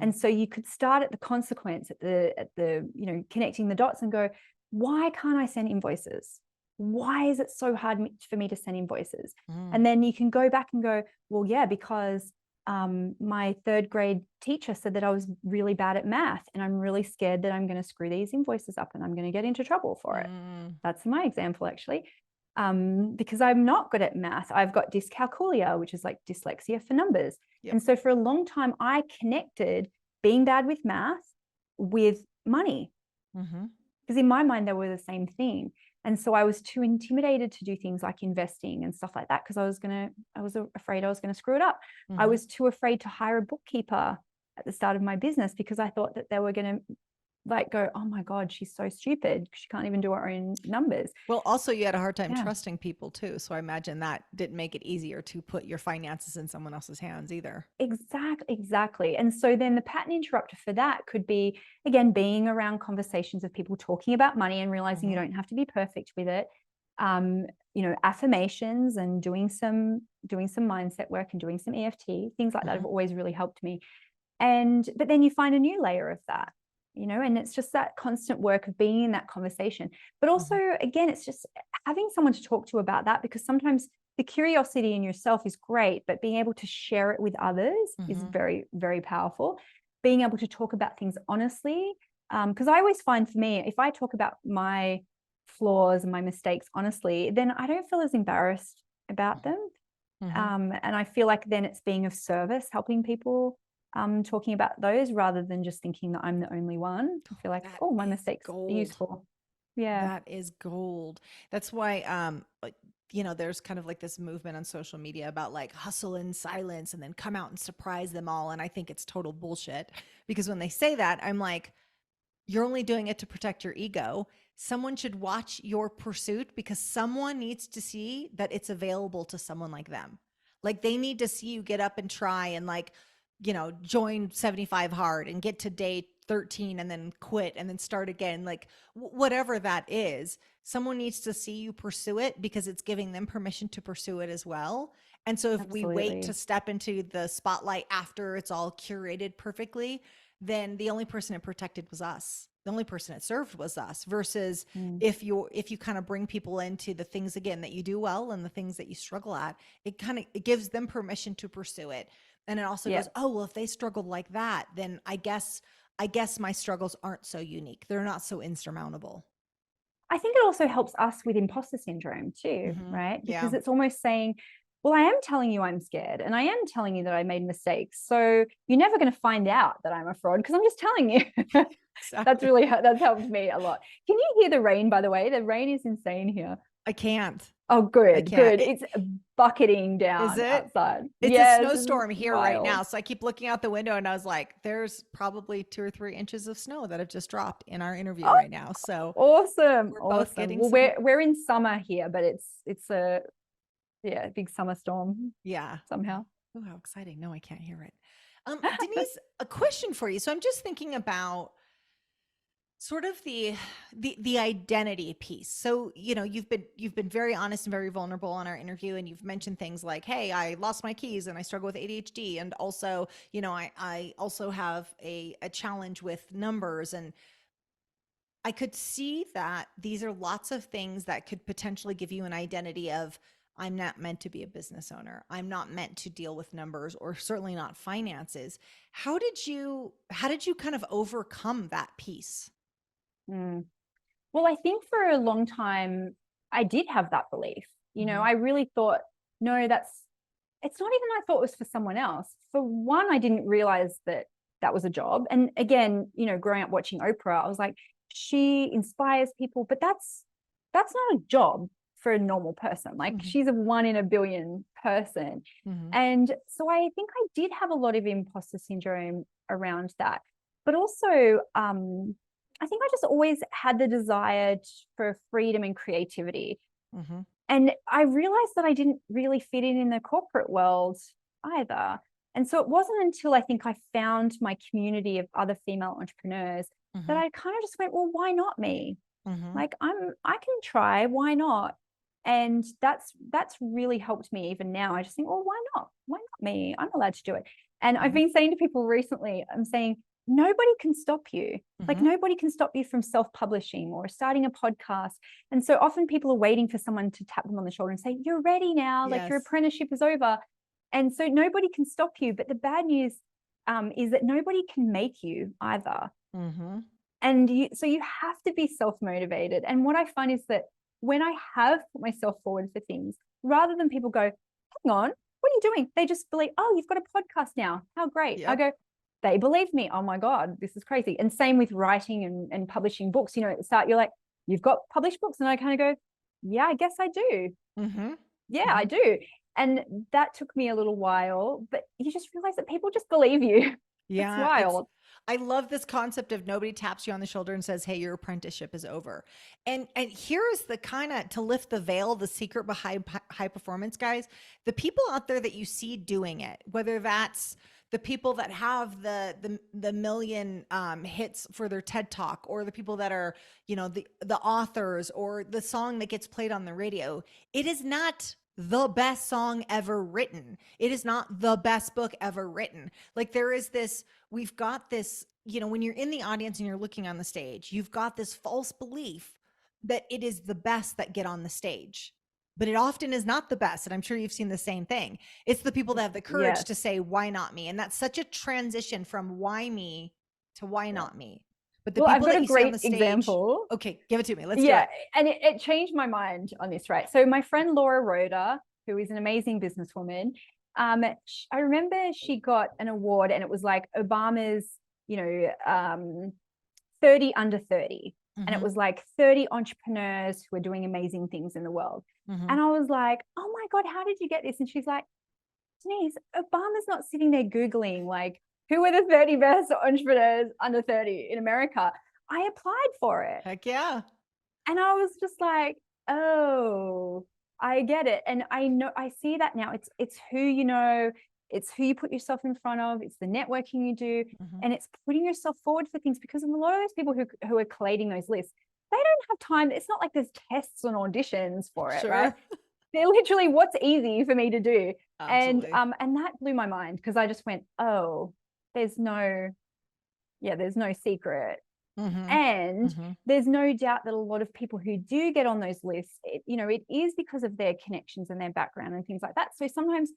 And so you could start at the consequence, at the connecting the dots, and go, why can't I send invoices? Why is it so hard for me to send invoices? And then you can go back and go, well, yeah, because my third grade teacher said that I was really bad at math, and I'm really scared that I'm going to screw these invoices up and I'm going to get into trouble for it. That's my example, actually. Because I'm not good at math. I've got dyscalculia, which is like dyslexia for numbers. And so for a long time, I connected being bad with math with money, because in my mind, they were the same thing. And so I was too intimidated to do things like investing and stuff like that, because I was afraid I was going to screw it up. I was too afraid to hire a bookkeeper at the start of my business, because I thought that they were going to go, oh my God, she's so stupid, she can't even do her own numbers. Well, also you had a hard time trusting people too. So I imagine that didn't make it easier to put your finances in someone else's hands either. Exactly. And so then the pattern interrupter for that could be, again, being around conversations of people talking about money and realizing you don't have to be perfect with it. Affirmations and doing some mindset work and doing some EFT, things like that have always really helped me. But then you find a new layer of that, and it's just that constant work of being in that conversation. But also, again, it's just having someone to talk to about that, because sometimes the curiosity in yourself is great, but being able to share it with others is very, very powerful. Being able to talk about things honestly, because I always find, for me, if I talk about my flaws and my mistakes honestly, then I don't feel as embarrassed about them. And I feel like then it's being of service, helping people, talking about those, rather than just thinking that I'm the only one. I feel like, oh, my mistakes are useful. Yeah. That is gold. That's why, there's kind of like this movement on social media about like hustle in silence and then come out and surprise them all. And I think it's total bullshit, because when they say that, I'm like, you're only doing it to protect your ego. Someone should watch your pursuit because someone needs to see that it's available to someone like them. Like they need to see you get up and try and like, join 75 hard and get to day 13 and then quit and then start again. Like whatever that is, someone needs to see you pursue it because it's giving them permission to pursue it as well. And so if we wait to step into the spotlight after it's all curated perfectly, then the only person it protected was us. The only person it served was us versus if you kind of bring people into the things again that you do well and the things that you struggle at, it gives them permission to pursue it. And it also goes, oh, well, if they struggled like that, then I guess my struggles aren't so unique. They're not so insurmountable. I think it also helps us with imposter syndrome too, right? Because it's almost saying, well, I am telling you I'm scared and I am telling you that I made mistakes. So you're never going to find out that I'm a fraud because I'm just telling you. Exactly. That's helped me a lot. Can you hear the rain, by the way? The rain is insane here. I can't. Oh, good. It's bucketing down outside. It's a snowstorm here right now. So I keep looking out the window and I was like, there's probably 2 or 3 inches of snow that have just dropped in our interview right now. So awesome. We're both getting we're in summer here, but it's a big summer storm. Yeah. Somehow. Oh, how exciting. No, I can't hear it. Denise, a question for you. So I'm just thinking about sort of the identity piece. So, you've been very honest and very vulnerable on our interview. And you've mentioned things like, hey, I lost my keys and I struggle with ADHD. And also, I also have a challenge with numbers. And I could see that these are lots of things that could potentially give you an identity of, I'm not meant to be a business owner. I'm not meant to deal with numbers or certainly not finances. How did you kind of overcome that piece? Well, I think for a long time, I did have that belief. I really thought, no, it's not even I thought it was for someone else. For one, I didn't realize that was a job. And again, growing up watching Oprah, I was like, she inspires people, but that's not a job for a normal person. Like she's a 1 in a billion person. And so I think I did have a lot of imposter syndrome around that. But also, I think I just always had the desire for freedom and creativity. And I realized that I didn't really fit in the corporate world either. And so it wasn't until I think I found my community of other female entrepreneurs that I kind of just went, well, why not me? Like I can try, why not? And that's really helped me even now. I just think, well, why not? Why not me? I'm allowed to do it. And I've been saying to people recently, I'm saying, nobody can stop you. Like nobody can stop you from self-publishing or starting a podcast. And so often people are waiting for someone to tap them on the shoulder and say, you're ready now, like your apprenticeship is over. And so nobody can stop you. But the bad news is that nobody can make you either. And so you have to be self-motivated. And what I find is that when I have put myself forward for things, rather than people go, hang on, what are you doing? They just believe, oh, you've got a podcast now. How great. I go, they believe me. Oh my God, this is crazy. And same with writing and publishing books. At the start, you're like, you've got published books. And I kind of go, yeah, I guess I do. Yeah, I do. And that took me a little while, but you just realize that people just believe you. Yeah. It's wild. I love this concept of nobody taps you on the shoulder and says, hey, your apprenticeship is over. And here is the kind of, to lift the veil, the secret behind high performance, guys, the people out there that you see doing it, whether that's the people that have the million hits for their TED Talk, or the people that are, the authors, or the song that gets played on the radio, it is not the best song ever written. It is not the best book ever written. Like we've got this, when you're in the audience and you're looking on the stage, you've got this false belief that it is the best that get on the stage. But it often is not the best. And I'm sure you've seen the same thing. It's the people that have the courage to say, why not me? And that's such a transition from why me to why not me. But the people I've got that a great example. Okay, give it to me. Let's do it. And it changed my mind on this, right? So my friend Laura Rhoda, who is an amazing businesswoman, I remember she got an award, and it was like Obama's, 30 under 30. And it was like 30 entrepreneurs who are doing amazing things in the world. And I was like, oh my God, how did you get this? And she's like, Denise, Obama's not sitting there Googling like, who are the 30 best entrepreneurs under 30 in America? I applied for it. Heck yeah. And I was just like, oh, I get it. And I know, I see that now. It's who you know, it's who you put yourself in front of, it's the networking you do, and it's putting yourself forward for things, because a lot of those people who are collating those lists, they don't have time. It's not like there's tests and auditions for it, right? Sure. They're literally what's easy for me to do. Absolutely. And that blew my mind, because I just went, oh, there's no secret. And there's no doubt that a lot of people who do get on those lists, it is because of their connections and their background and things like that. So sometimes,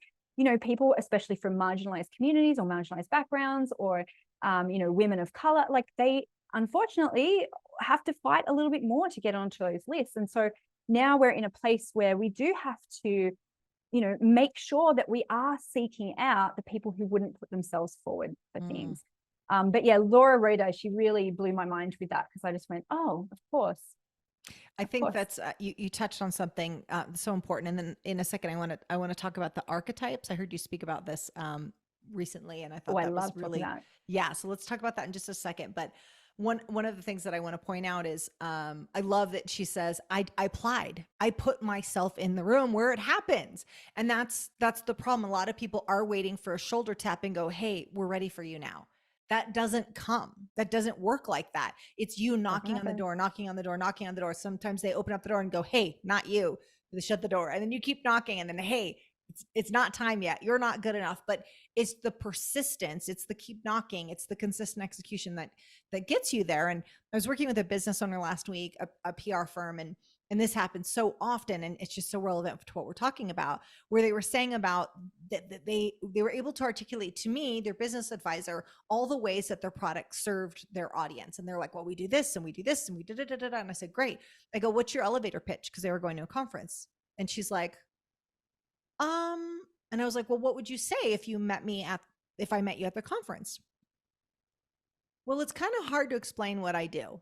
people, especially from marginalized communities or marginalized backgrounds, or, women of color, like, they unfortunately have to fight a little bit more to get onto those lists. And so now we're in a place where we do have to, make sure that we are seeking out the people who wouldn't put themselves forward for things. But yeah, Laura Roda, she really blew my mind with that, because I just went, oh, of course. I think that's you touched on something so important, and then in a second I want to talk about the archetypes. I heard you speak about this recently, and I thought that was really so let's talk about that in just a second. But one of the things that I want to point out is I love that she says I applied, I put myself in the room where it happens, and that's the problem. A lot of people are waiting for a shoulder tap and go, hey, we're ready for you now. That doesn't come. That doesn't work like that. It's you knocking on the door, knocking on the door, knocking on the door. Sometimes they open up the door and go, hey, not you. They shut the door. And then you keep knocking, and then, hey, it's not time yet. You're not good enough. But it's the persistence. It's the keep knocking. It's the consistent execution that gets you there. And I was working with a business owner last week, a PR firm, and this happens so often, and it's just so relevant to what we're talking about, where they were saying about that they were able to articulate to me, their business advisor, all the ways that their product served their audience. And they're like, well, we do this and we do this and we da da da da. And I said, great. I go, what's your elevator pitch? Because they were going to a conference. And she's like, and I was like, well, what would you say if I met you at the conference? Well, it's kind of hard to explain what I do.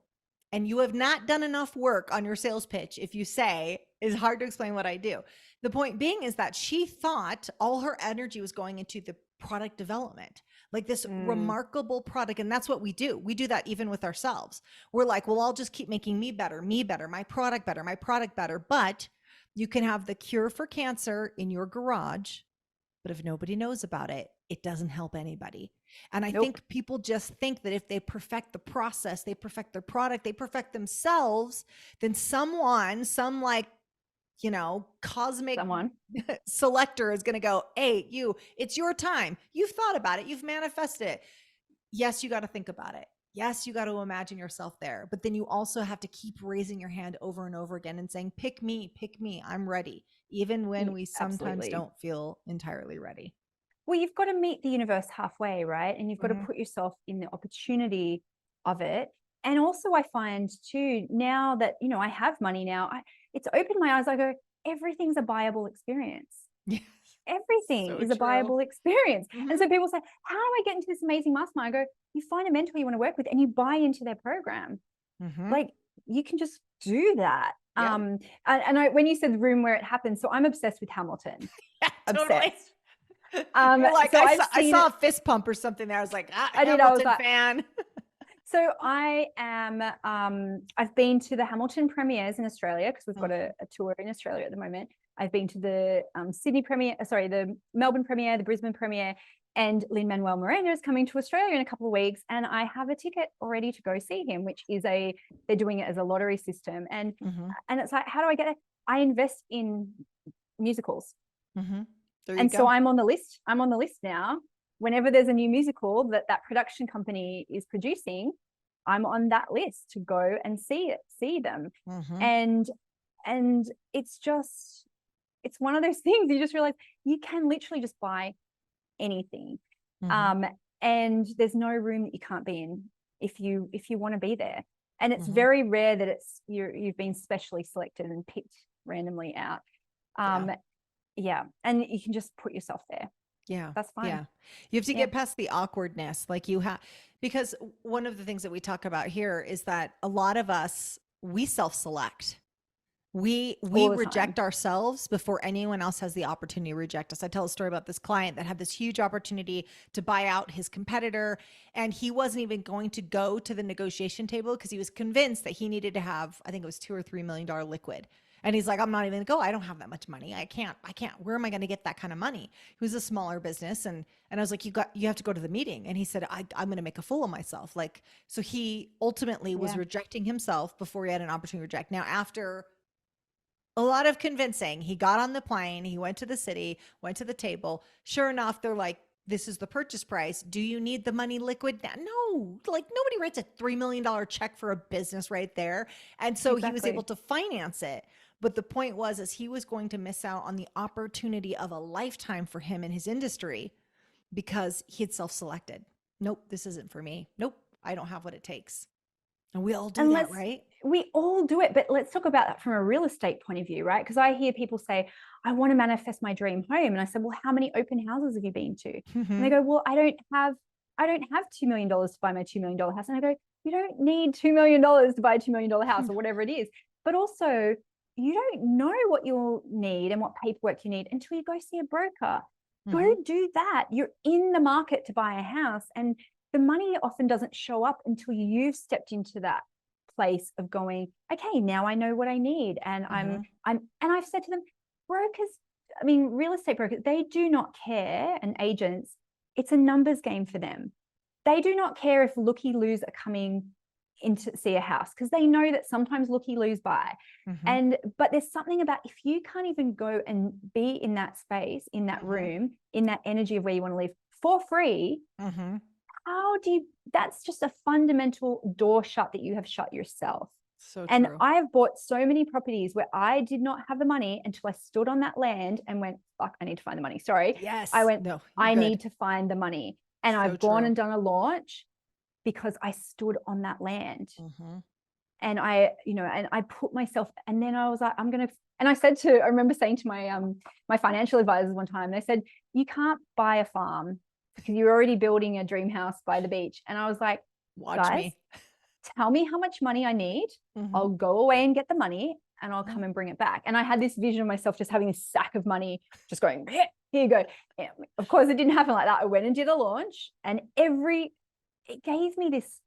And you have not done enough work on your sales pitch if you say it's hard to explain what I do. The point being is that she thought all her energy was going into the product development, like this remarkable product. And that's what we do. We do that even with ourselves. We're like, well, I'll just keep making me better, my product better. But you can have the cure for cancer in your garage, but if nobody knows about it, it doesn't help anybody. And I think people just think that if they perfect the process, they perfect their product, they perfect themselves, then some cosmic selector is going to go, hey, it's your time. You've thought about it. You've manifested it. Yes, you got to think about it. Yes, you got to imagine yourself there. But then you also have to keep raising your hand over and over again and saying, pick me, I'm ready. Even when we sometimes don't feel entirely ready. Well, you've got to meet the universe halfway, right? And you've got to put yourself in the opportunity of it. And also I find too, now that, I have money now, it's opened my eyes. I go, everything's a buyable experience. Yes. Everything is a buyable experience. And so people say, how do I get into this amazing mastermind? I go, you find a mentor you want to work with and you buy into their program. Like, you can just do that. Yeah. And when you said the room where it happens, so I'm obsessed with Hamilton. Yeah, totally. Obsessed. You're like, so I saw a fist pump or something there. I was like, Hamilton fan. So I am, I've been to the Hamilton premieres in Australia, because we've got a tour in Australia at the moment. I've been to the the Melbourne premiere, the Brisbane premiere, and Lin-Manuel Miranda is coming to Australia in a couple of weeks. And I have a ticket already to go see him, which is they're doing it as a lottery system. And it's like, how do I get it? I invest in musicals. So I'm on the list. I'm on the list now. Whenever there's a new musical that production company is producing, I'm on that list to go and see them. And it's one of those things you just realize you can literally just buy anything. And there's no room that you can't be in if you want to be there. And it's very rare that you've been specially selected and picked randomly out. Yeah. And you can just put yourself there. Yeah. That's fine. Yeah. You have to get past the awkwardness. Like because one of the things that we talk about here is that a lot of us, we self-select. We all the reject time. ourselves before anyone else has the opportunity to reject us. I tell a story about this client that had this huge opportunity to buy out his competitor, and he wasn't even going to go to the negotiation table because he was convinced that he needed to have, I think it was $2 or $3 million liquid. And he's like, I'm not even gonna go. I don't have that much money. I can't. Where am I going to get that kind of money? He was a smaller business. And I was like, you have to go to the meeting. And he said, I'm going to make a fool of myself. Like, so he ultimately was Yeah. rejecting himself before he had an opportunity to reject. Now, after a lot of convincing, he got on the plane, he went to the city, went to the table. Sure enough, they're like, this is the purchase price. Do you need the money liquid now? No, like nobody writes a $3 million check for a business right there. And so he was able Exactly. to finance it. But the point was, is he was going to miss out on the opportunity of a lifetime for him in his industry because he had self-selected. Nope, this isn't for me. Nope, I don't have what it takes. And we all do And that, right? we all do it, but let's talk about that from a real estate point of view, right? Because I hear people say, I want to manifest my dream home. And I said, well, how many open houses have you been to? And they Mm-hmm. go, well, I don't have $2 million to buy my $2 million house. And I go, you don't need $2 million to buy a $2 million house or whatever it is. But also, you don't know what you'll need and what paperwork you need until you go see a broker. Mm-hmm. Go do that. You're in the market to buy a house, and the money often doesn't show up until you've stepped into that place of going, okay, now I know what I need. And Mm-hmm. and I've said to them, brokers, I mean, real estate brokers, they do not care, and agents, it's a numbers game for them. They do not care if looky-loos are coming in to see a house, because they know that sometimes looky-loos buy. Mm-hmm. And but there's something about, if you can't even go and be in that space, in that Mm-hmm. room, in that energy of where you want to live for free, Mm-hmm. how do you, that's just a fundamental door shut that you have shut yourself. So And true. I have bought so many properties where I did not have the money until I stood on that land and went, fuck, I need to find the money. Sorry. I Yes. went, No, you're I good. need to find the money. And So I've gone true. and done a launch because I stood on that land. Mm-hmm. And I put myself, and then I was like, and I remember saying to my financial advisors one time, they said, you can't buy a farm because you're already building a dream house by the beach. And I was like, Watch guys, me. tell me how much money I need. Mm-hmm. I'll go away and get the money, and I'll Mm-hmm. come and bring it back. And I had this vision of myself just having this sack of money, just going, here you go. And of course, it didn't happen like that. I went and did a launch, and it gave me this,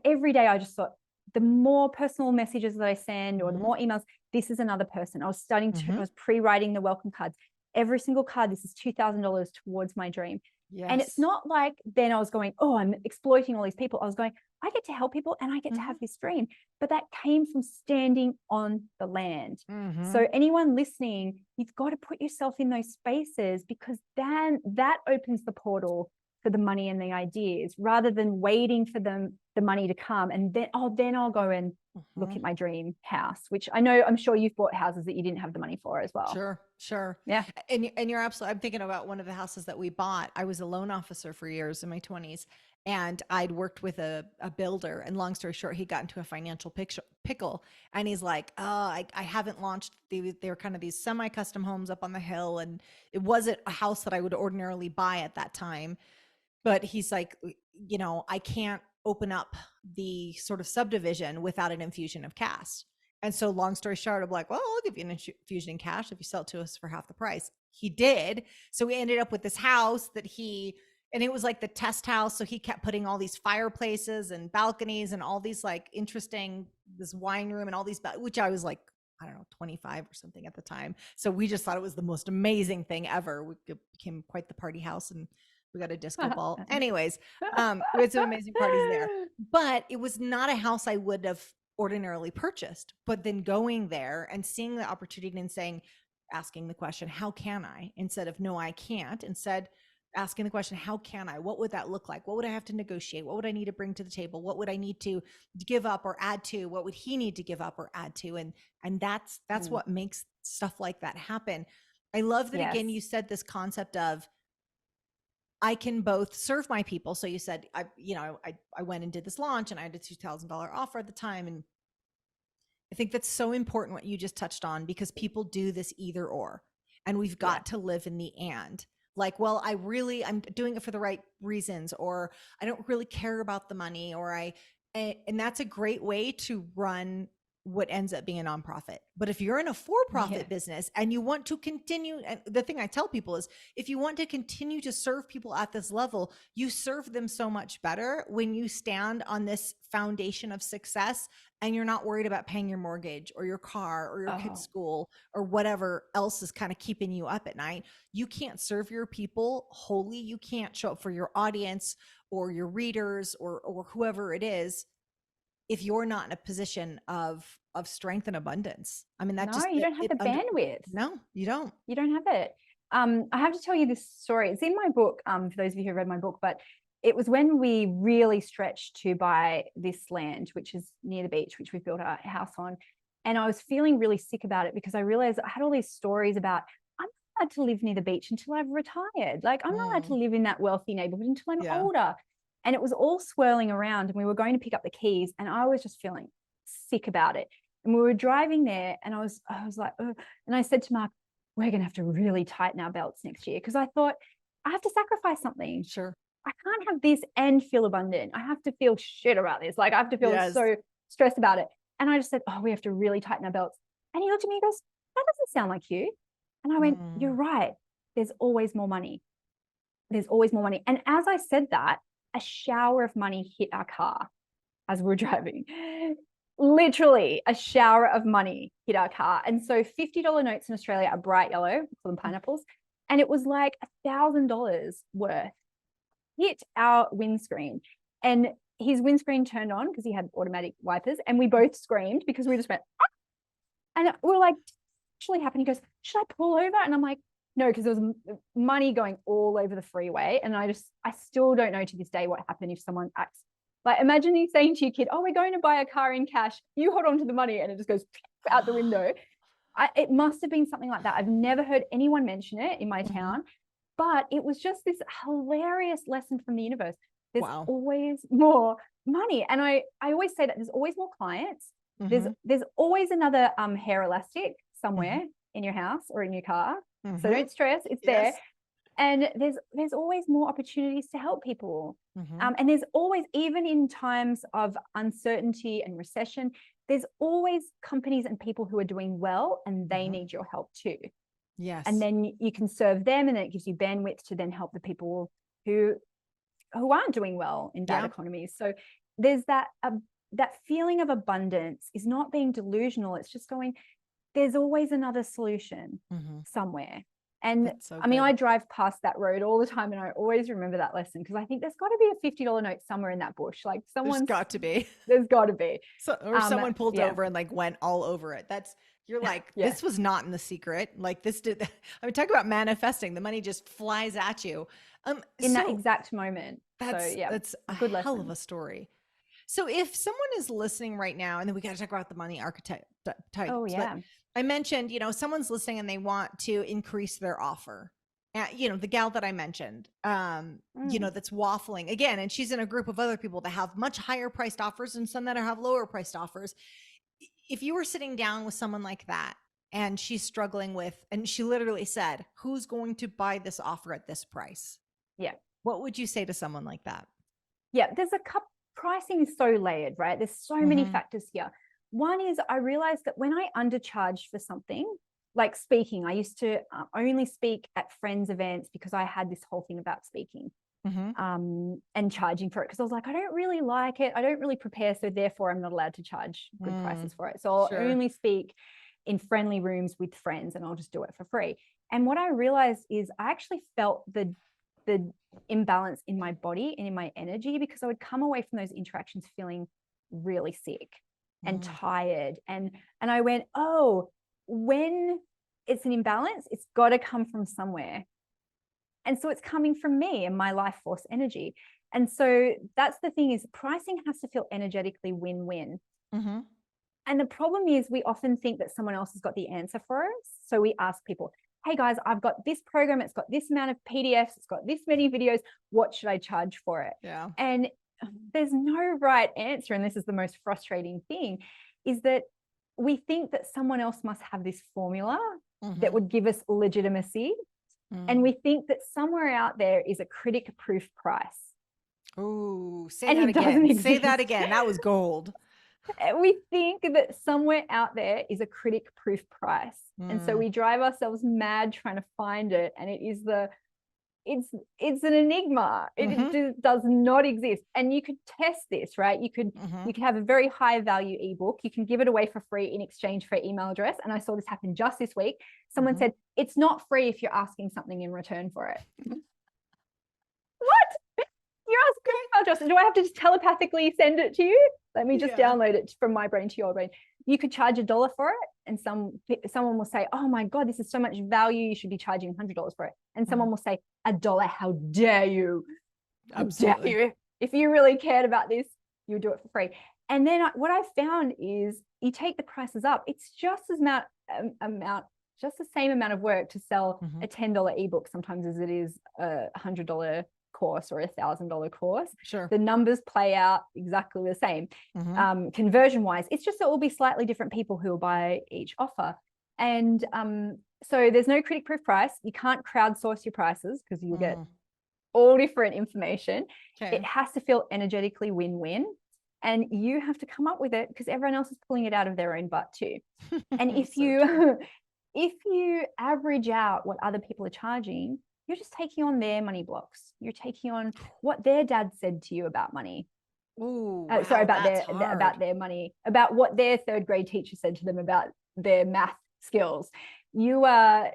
every day I just thought, the more personal messages that I send or the Mm-hmm. more emails, this is another person. I Mm-hmm. was pre-writing the welcome cards. Every single card, this is $2,000 towards my dream. And it's Yes. not like then I was going, oh, I'm exploiting all these people. I was going, I get to help people and I get to Mm-hmm. have this dream. But that came from standing on the land. Mm-hmm. So anyone listening, you've got to put yourself in those spaces, because then that opens the portal for the money and the ideas, rather than waiting for the money to come. And then I'll go and look Mm-hmm. at my dream house, which I'm sure you've bought houses that you didn't have the money for as well. Sure, sure. Yeah. And you're absolutely, I'm thinking about one of the houses that we bought. I was a loan officer for years in my 20s, and I'd worked with a builder. And long story short, he got into a financial pickle, and he's like, oh, I haven't launched. They were kind of these semi-custom homes up on the hill, and it wasn't a house that I would ordinarily buy at that time. But he's like, I can't open up the sort of subdivision without an infusion of cash. And so, long story short, I'm like, well, I'll give you an infusion in cash if you sell it to us for half the price. He did. So we ended up with this house and it was like the test house. So he kept putting all these fireplaces and balconies and all these like interesting, this wine room and all these, which I was like, I don't know, 25 or something at the time. So we just thought it was the most amazing thing ever. It became quite the party house, and we got a disco ball. Anyways, we had some amazing parties there, but it was not a house I would have ordinarily purchased. But then going there and seeing the opportunity and asking the question, how can I, instead of no, I can't, instead asking the question, how can I, what would that look like? What would I have to negotiate? What would I need to bring to the table? What would I need to give up or add to? What would he need to give up or add to? And that's what makes stuff like that happen. I love that. Yes. Again, you said this concept of, I can both serve my people. So you said, I went and did this launch, and I had a $2,000 offer at the time. And I think that's so important what you just touched on, because people do this either or, and we've got Yeah. to live in the and. Like, well, I'm doing it for the right reasons, or I don't really care about the money, and that's a great way to run what ends up being a nonprofit. But if you're in a for-profit Yeah. business and you want to continue, and the thing I tell people is, if you want to continue to serve people at this level, you serve them so much better when you stand on this foundation of success and you're not worried about paying your mortgage or your car or your kid's Oh, school or whatever else is kind of keeping you up at night. You can't serve your people wholly. You can't show up for your audience or your readers or whoever it is if you're not in a position of strength and abundance. I mean, that no, just you don't have the bandwidth. no, you don't. You don't have it. I have to tell you this story. It's in my book, for those of you who read my book, but it was when we really stretched to buy this land, which is near the beach, which we've built our house on. And I was feeling really sick about it because I realized I had all these stories about, I'm not allowed to live near the beach until I've retired. Like, I'm not allowed to live in that wealthy neighborhood until I'm Yeah. older. And it was all swirling around, and we were going to pick up the keys, and I was just feeling sick about it. And we were driving there, and I was like, oh. And I said to Mark, we're going to have to really tighten our belts next year, because I thought, I have to sacrifice something. Sure. I can't have this and feel abundant. I have to feel shit about this. Like, I have to feel Yes. so stressed about it. And I just said, oh, we have to really tighten our belts. And he looked at me and goes, that doesn't sound like you. And I went, you're right. There's always more money. There's always more money. And as I said that, a shower of money hit our car as we were driving. Literally, a shower of money hit our car. And so $50 notes in Australia are bright yellow, we call them pineapples. And it was like $1,000 worth hit our windscreen. And his windscreen turned on because he had automatic wipers. And we both screamed because we just went, ah! And we were like, actually happened. He goes, should I pull over? And I'm like, no, because there was money going all over the freeway. And I still don't know to this day what happened if someone acts. Like, imagine you saying to your kid, oh, we're going to buy a car in cash. You hold on to the money, and it just goes out the window. It must have been something like that. I've never heard anyone mention it in my town, but it was just this hilarious lesson from the universe. There's always more money. And I always say that there's always more clients. There's always another hair elastic somewhere in your house or in your car. So don't stress, it's there. And there's always more opportunities to help people. And there's always, even in times of uncertainty and recession, there's always companies and people who are doing well, and they need your help too. Yes. And then you can serve them, and then it gives you bandwidth to then help the people who aren't doing well in bad economies. So there's that feeling of abundance is not being delusional. It's just going, there's always another solution somewhere. And so I mean, I drive past that road all the time, and I always remember that lesson, because I think there's got to be a $50 note somewhere in that bush. Like, someone's got to be. There's got to be. So, or someone pulled over and like went all over it. You're like, this was not in The Secret. Like, this did. I mean, talk about manifesting. The money just flies at you. In that exact moment. That's a good hell lesson. of a story. So if someone is listening right now, and then we got to talk about the money archetype. Oh yeah. I mentioned, someone's listening and they want to increase their offer. The gal that I mentioned, that's waffling again, and she's in a group of other people that have much higher priced offers and some that have lower priced offers. If you were sitting down with someone like that and she's struggling with, and she literally said, who's going to buy this offer at this price? Yeah. What would you say to someone like that? Yeah, there's a couple. Pricing is so layered, right? There's so many factors here. One is, I realized that when I undercharged for something, like speaking, I used to only speak at friends' events because I had this whole thing about speaking and charging for it, because I was like, I don't really like it. I don't really prepare. So therefore, I'm not allowed to charge good prices for it. So I'll only speak in friendly rooms with friends, and I'll just do it for free. And what I realized is I actually felt the imbalance in my body and in my energy, because I would come away from those interactions feeling really sick and tired. And I went, oh, when it's an imbalance, it's got to come from somewhere. And so it's coming from me and my life force energy. And so that's the thing, is pricing has to feel energetically win-win. And the problem is, we often think that someone else has got the answer for us. So we ask people, hey guys, I've got this program, it's got this amount of PDFs, it's got this many videos, what should I charge for it? Yeah. And there's no right answer. And this is the most frustrating thing, is that we think that someone else must have this formula that would give us legitimacy. And we think that somewhere out there is a critic-proof price. Oh, say And that it doesn't again. Say exist. that again. That was gold. We think that somewhere out there is a critic proof price. And so we drive ourselves mad trying to find it. And it's an enigma. It does not exist. And you could test this, right? You could have a very high value ebook. You can give it away for free in exchange for email address. And I saw this happen just this week. Someone said, it's not free if you're asking something in return for it. What? You're asking email address. Do I have to just telepathically send it to you? Let me just download it from my brain to your brain. You could charge $1 for it. And someone will say, oh my God, this is so much value. You should be charging $100 for it. And someone will say, $1, how dare you? Absolutely. How dare you? If you really cared about this, you would do it for free. And then what I've found is you take the prices up. It's just just the same amount of work to sell a $10 ebook sometimes as it is a $100 course or $1,000 course. Sure. The numbers play out exactly the same. Conversion wise, it's just that it will be slightly different people who will buy each offer. And so there's no critic proof price. You can't crowdsource your prices because you'll get all different information. Okay. It has to feel energetically win-win. And you have to come up with it because everyone else is pulling it out of their own butt too. And if you average out what other people are charging, you're just taking on their money blocks. You're taking on what their dad said to you about money. Ooh, sorry, about their money, about what their third grade teacher said to them about their math skills. You are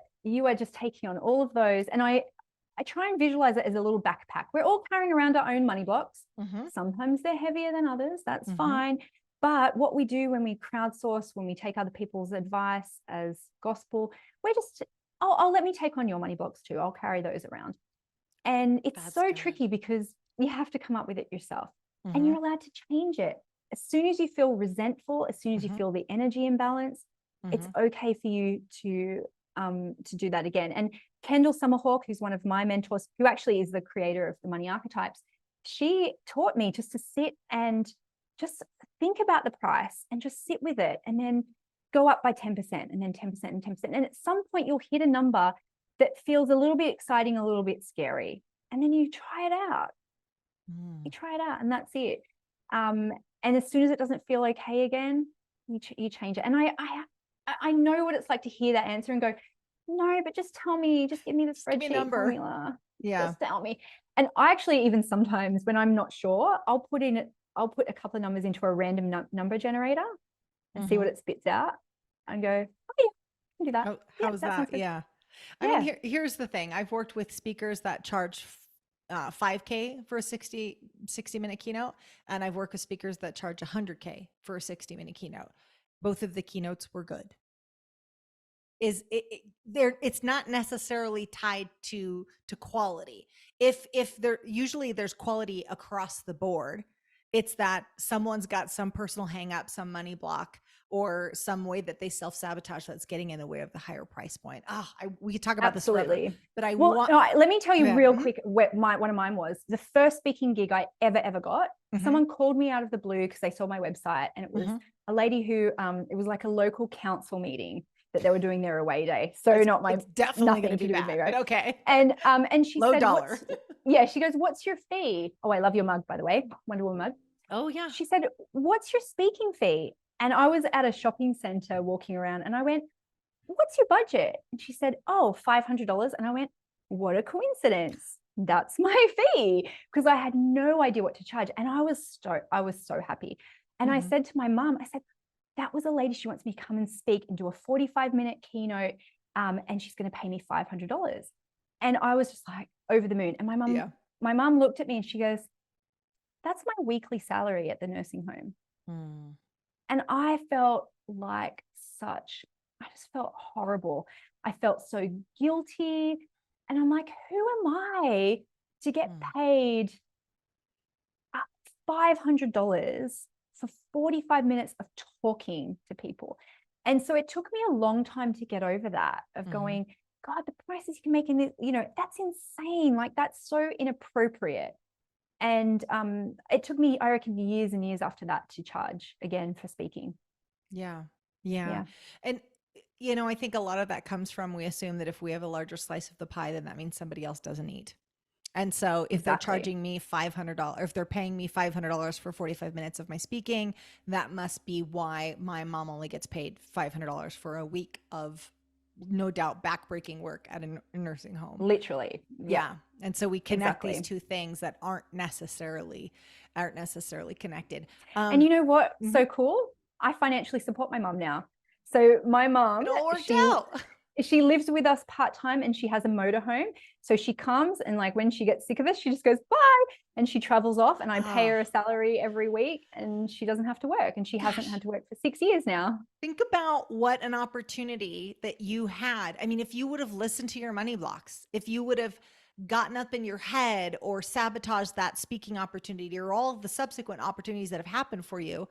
just taking on all of those. And I try and visualize it as a little backpack. We're all carrying around our own money blocks. Sometimes they're heavier than others. That's fine. But what we do when we crowdsource, when we take other people's advice as gospel, we're just, let me take on your money blocks too. I'll carry those around. And it's tricky because you have to come up with it yourself and you're allowed to change it. As soon as you feel resentful, as soon as you feel the energy imbalance, it's okay for you to do that again. And Kendall Summerhawk, who's one of my mentors, who actually is the creator of the money archetypes, she taught me just to sit and just think about the price and just sit with it and then go up by 10% and then 10% and 10%. And at some point you'll hit a number that feels a little bit exciting, a little bit scary. And then you try it out. You try it out and that's it. And as soon as it doesn't feel okay again, you change it. And I know what it's like to hear that answer and go, no, but just tell me, just give me the spreadsheet formula. Just tell me. And I actually, even sometimes when I'm not sure, I'll put a couple of numbers into a random number generator and see what it spits out and go, oh yeah, I can do that. How's that? Yeah. I mean, here's the thing. I've worked with speakers that charge $5,000 for a 60-minute keynote. And I've worked with speakers that charge $100,000 for a 60-minute keynote. Both of the keynotes were good. It's not necessarily tied to quality. If there usually there's quality across the board, it's that someone's got some personal hang up, some money block, or some way that they self-sabotage that's getting in the way of the higher price point. We could talk about this forever, but let me tell you real quick what one of mine was. The first speaking gig I ever got, someone called me out of the blue because they saw my website, and it was a lady who it was like a local council meeting that they were doing their away day. So it's definitely going to be bad, me, right? But okay. And she low said, dollar. She goes, what's your fee? Oh, I love your mug, by the way. Wonder Woman mug. Oh yeah. She said, what's your speaking fee? And I was at a shopping center walking around and I went, what's your budget? And she said, oh, $500. And I went, what a coincidence. That's my fee. Because I had no idea what to charge. And I was so happy. And I said to my mom, I said, that was a lady, she wants me to come and speak and do a 45-minute keynote. And she's going to pay me $500. And I was just like over the moon. And my mom looked at me and she goes, that's my weekly salary at the nursing home. And I felt like I just felt horrible. I felt so guilty. And I'm like, who am I to get paid $500 for 45 minutes of talking to people? And so it took me a long time to get over that, of going, God, the prices you can make in this, that's insane. Like, that's so inappropriate. And it took me, I reckon, years and years after that to charge again for speaking. Yeah. And, I think a lot of that comes from, we assume that if we have a larger slice of the pie, then that means somebody else doesn't eat. And so if they're Exactly. charging me $500, if they're paying me $500 for 45 minutes of my speaking, that must be why my mom only gets paid $500 for a week of no doubt backbreaking work at a nursing home. Literally. Yeah, Yeah. And so we connect these exactly. two things that aren't necessarily connected. And you know what? Mhm. So cool. I financially support my mom now. So my mom, It all worked she out. she lives with us part-time and she has a motorhome. So she comes and like when she gets sick of us, she just goes, bye. And she travels off and I pay Oh, her a salary every week and she doesn't have to work. And she hasn't gosh. had to work for 6 years now. Think about what an opportunity that you had. I mean, if you would have listened to your money blocks, if you would have gotten up in your head or sabotaged that speaking opportunity or all of the subsequent opportunities that have happened for you,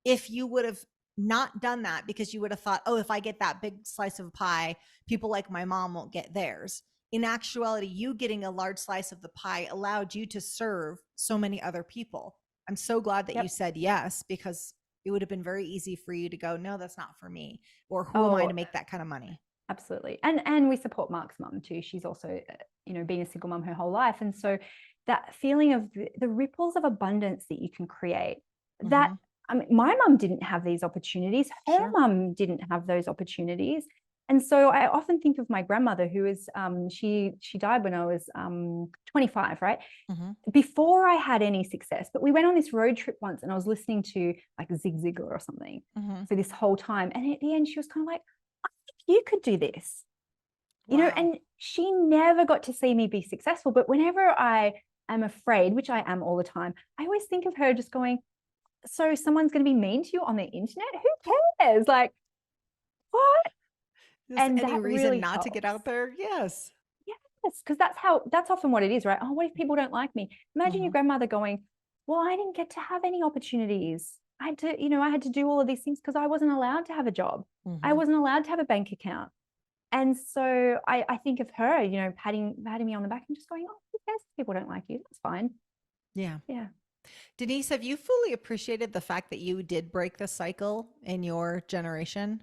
if you would have not done that because you would have thought, oh, if I get that big slice of pie, people like my mom won't get theirs. In actuality, you getting a large slice of the pie allowed you to serve so many other people. I'm so glad that you Yep. said yes, because it would have been very easy for you to go, no, that's not for me. Or who am I Oh, to make that kind of money? absolutely. And we support Mark's mum too. She's also, been a single mum her whole life. And so that feeling of the ripples of abundance that you can create, that Mm-hmm. I mean, my mum didn't have these opportunities. Her Sure. mum didn't have those opportunities. And so I often think of my grandmother, who is she died when I was 25, right? Mm-hmm. Before I had any success. But we went on this road trip once and I was listening to like Zig Ziglar or something Mm-hmm. for this whole time. And at the end, she was kind of like, you could do this, Wow. and she never got to see me be successful. But whenever I am afraid, which I am all the time, I always think of her just going, so someone's going to be mean to you on the internet? Who cares? Like, what? Just And any that reason really not to get helps. out there? Yes. Yes, because that's often what it is, right? Oh, what if people don't like me? Imagine Mm-hmm. your grandmother going, well, I didn't get to have any opportunities. I had to do all of these things because I wasn't allowed to have a job. I Mm-hmm. wasn't allowed to have a bank account. And so I think of her, patting me on the back and just going, oh, who cares if people don't like you? That's fine. Yeah. Yeah. Denise, have you fully appreciated the fact that you did break the cycle in your generation?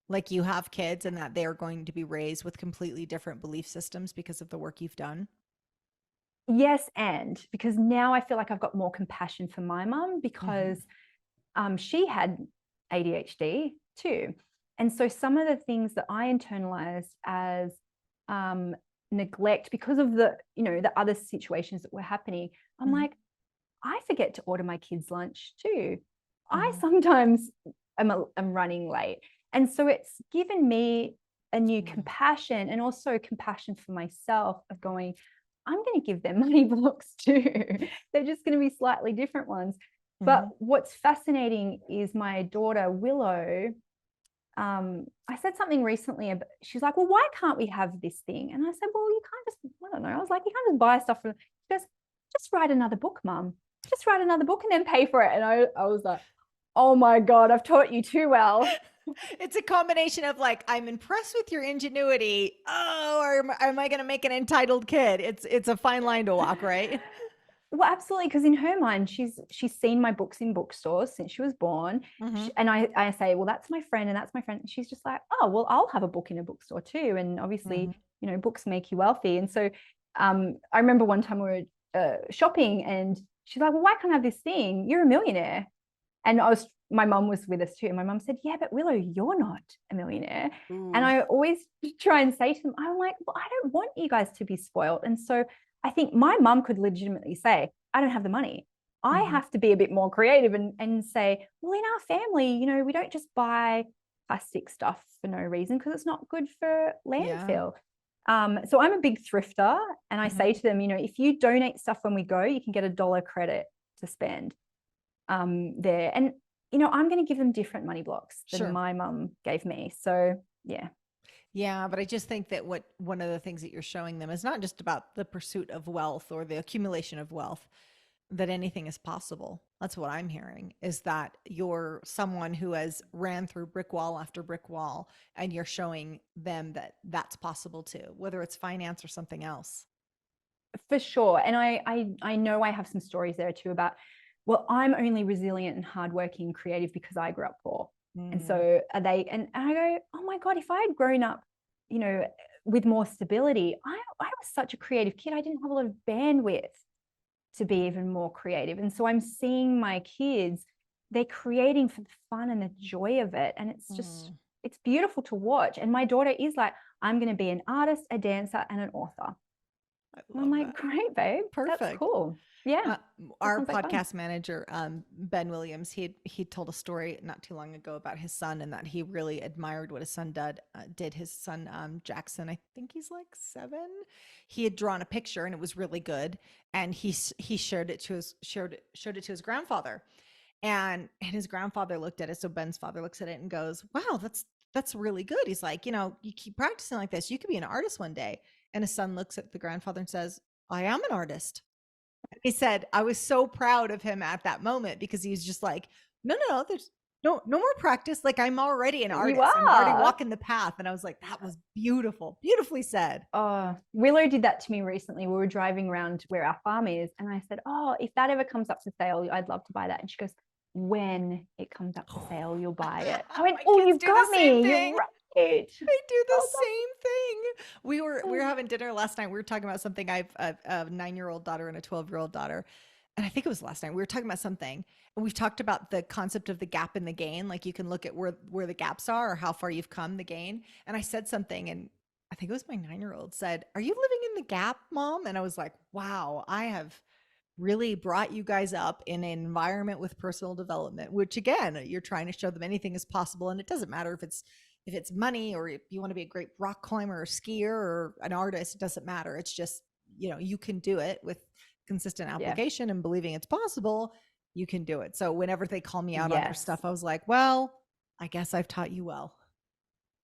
Like you have kids and that they are going to be raised with completely different belief systems because of the work you've done? Yes, and because now I feel like I've got more compassion for my mum Mm-hmm. because she had ADHD too. And so some of the things that I internalized as neglect because of the other situations that were happening, I'm Mm-hmm. like, I forget to order my kids' lunch too. I Mm-hmm. sometimes am running late. And so it's given me a new compassion and also compassion for myself of going, I'm going to give them money blocks too. They're just going to be slightly different ones. Mm-hmm. But what's fascinating is my daughter, Willow. I said something recently. She's like, well, why can't we have this thing? And I said, well, you can't just, I don't know. I was like, you can't just buy stuff. She goes, just write another book, mum. Just write another book and then pay for it. And I was like, oh my God, I've taught you too well. It's a combination of like, I'm impressed with your ingenuity. Oh, or am I going to make an entitled kid? It's a fine line to walk, right? Well, absolutely, because in her mind, she's seen my books in bookstores since she was born. Mm-hmm. And I say, well, that's my friend, and that's my friend. And she's just like, oh, well, I'll have a book in a bookstore too. And Mm-hmm. obviously, books make you wealthy. And so, I remember one time we were shopping, and she's like, well, why can't I have this thing? You're a millionaire. And my mum was with us too. And my mum said, yeah, but Willow, you're not a millionaire. And Ooh. I always try and say to them, I'm like, well, I don't want you guys to be spoiled. And so I think my mum could legitimately say, I don't have the money. I Mm-hmm. have to be a bit more creative and say, well, in our family, we don't just buy plastic stuff for no reason because it's not good for Yeah. landfill. So I'm a big thrifter, and I Mm-hmm. say to them, if you donate stuff when we go, you can get $1 credit to spend there. And I'm going to give them different money blocks than Sure. my mum gave me. So yeah. Yeah, but I just think that one of the things that you're showing them is not just about the pursuit of wealth or the accumulation of wealth, that anything is possible. That's what I'm hearing, is that you're someone who has ran through brick wall after brick wall, and you're showing them that that's possible too, whether it's finance or something else. For sure. And I know I have some stories there too about, well, I'm only resilient and hardworking, creative because I grew up poor. And Mm, so are they, and I go, oh my God, if I had grown up, you know, with more stability. I was such a creative kid. I didn't have a lot of bandwidth to be even more creative. And so I'm seeing my kids, they're creating for the fun and the joy of it. And it's just, it's beautiful to watch. And my daughter is like, I'm going to be an artist, a dancer, and an author. I'm like, great, babe. Perfect. That's cool. Yeah. Our podcast manager, Ben Williams, he told a story not too long ago about his son, and that he really admired what his son did. His son, Jackson, I think he's like 7. He had drawn a picture and it was really good. And he showed it to his grandfather, and his grandfather looked at it. So Ben's father looks at it and goes, wow, that's really good. He's like, you keep practicing like this, you could be an artist one day. And his son looks at the grandfather and says, I am an artist. He said, I was so proud of him at that moment, because he was just like, no, there's no more practice. Like, I'm already an artist. I'm already walking the path. And I was like, that was beautiful. Beautifully said. Oh, Willow did that to me recently. We were driving around where our farm is. And I said, oh, if that ever comes up for sale, I'd love to buy that. And she goes, when it comes up for sale, you'll buy it. I went, oh, you've got me. You're right. They do the same thing. We were having dinner last night. We were talking about something. I have a 9-year-old daughter and a 12-year-old daughter. And I think it was last night. We were talking about something, and we've talked about the concept of the gap and the gain. Like, you can look at where the gaps are, or how far you've come, the gain. And I said something, and I think it was my 9-year-old said, are you living in the gap, Mom? And I was like, wow, I have really brought you guys up in an environment with personal development, which, again, you're trying to show them anything is possible. And it doesn't matter if it's money, or if you want to be a great rock climber or skier or an artist, it doesn't matter. It's just, you can do it with consistent application and believing it's possible. You can do it. So whenever they call me out on their stuff, I was like, well, I guess I've taught you well.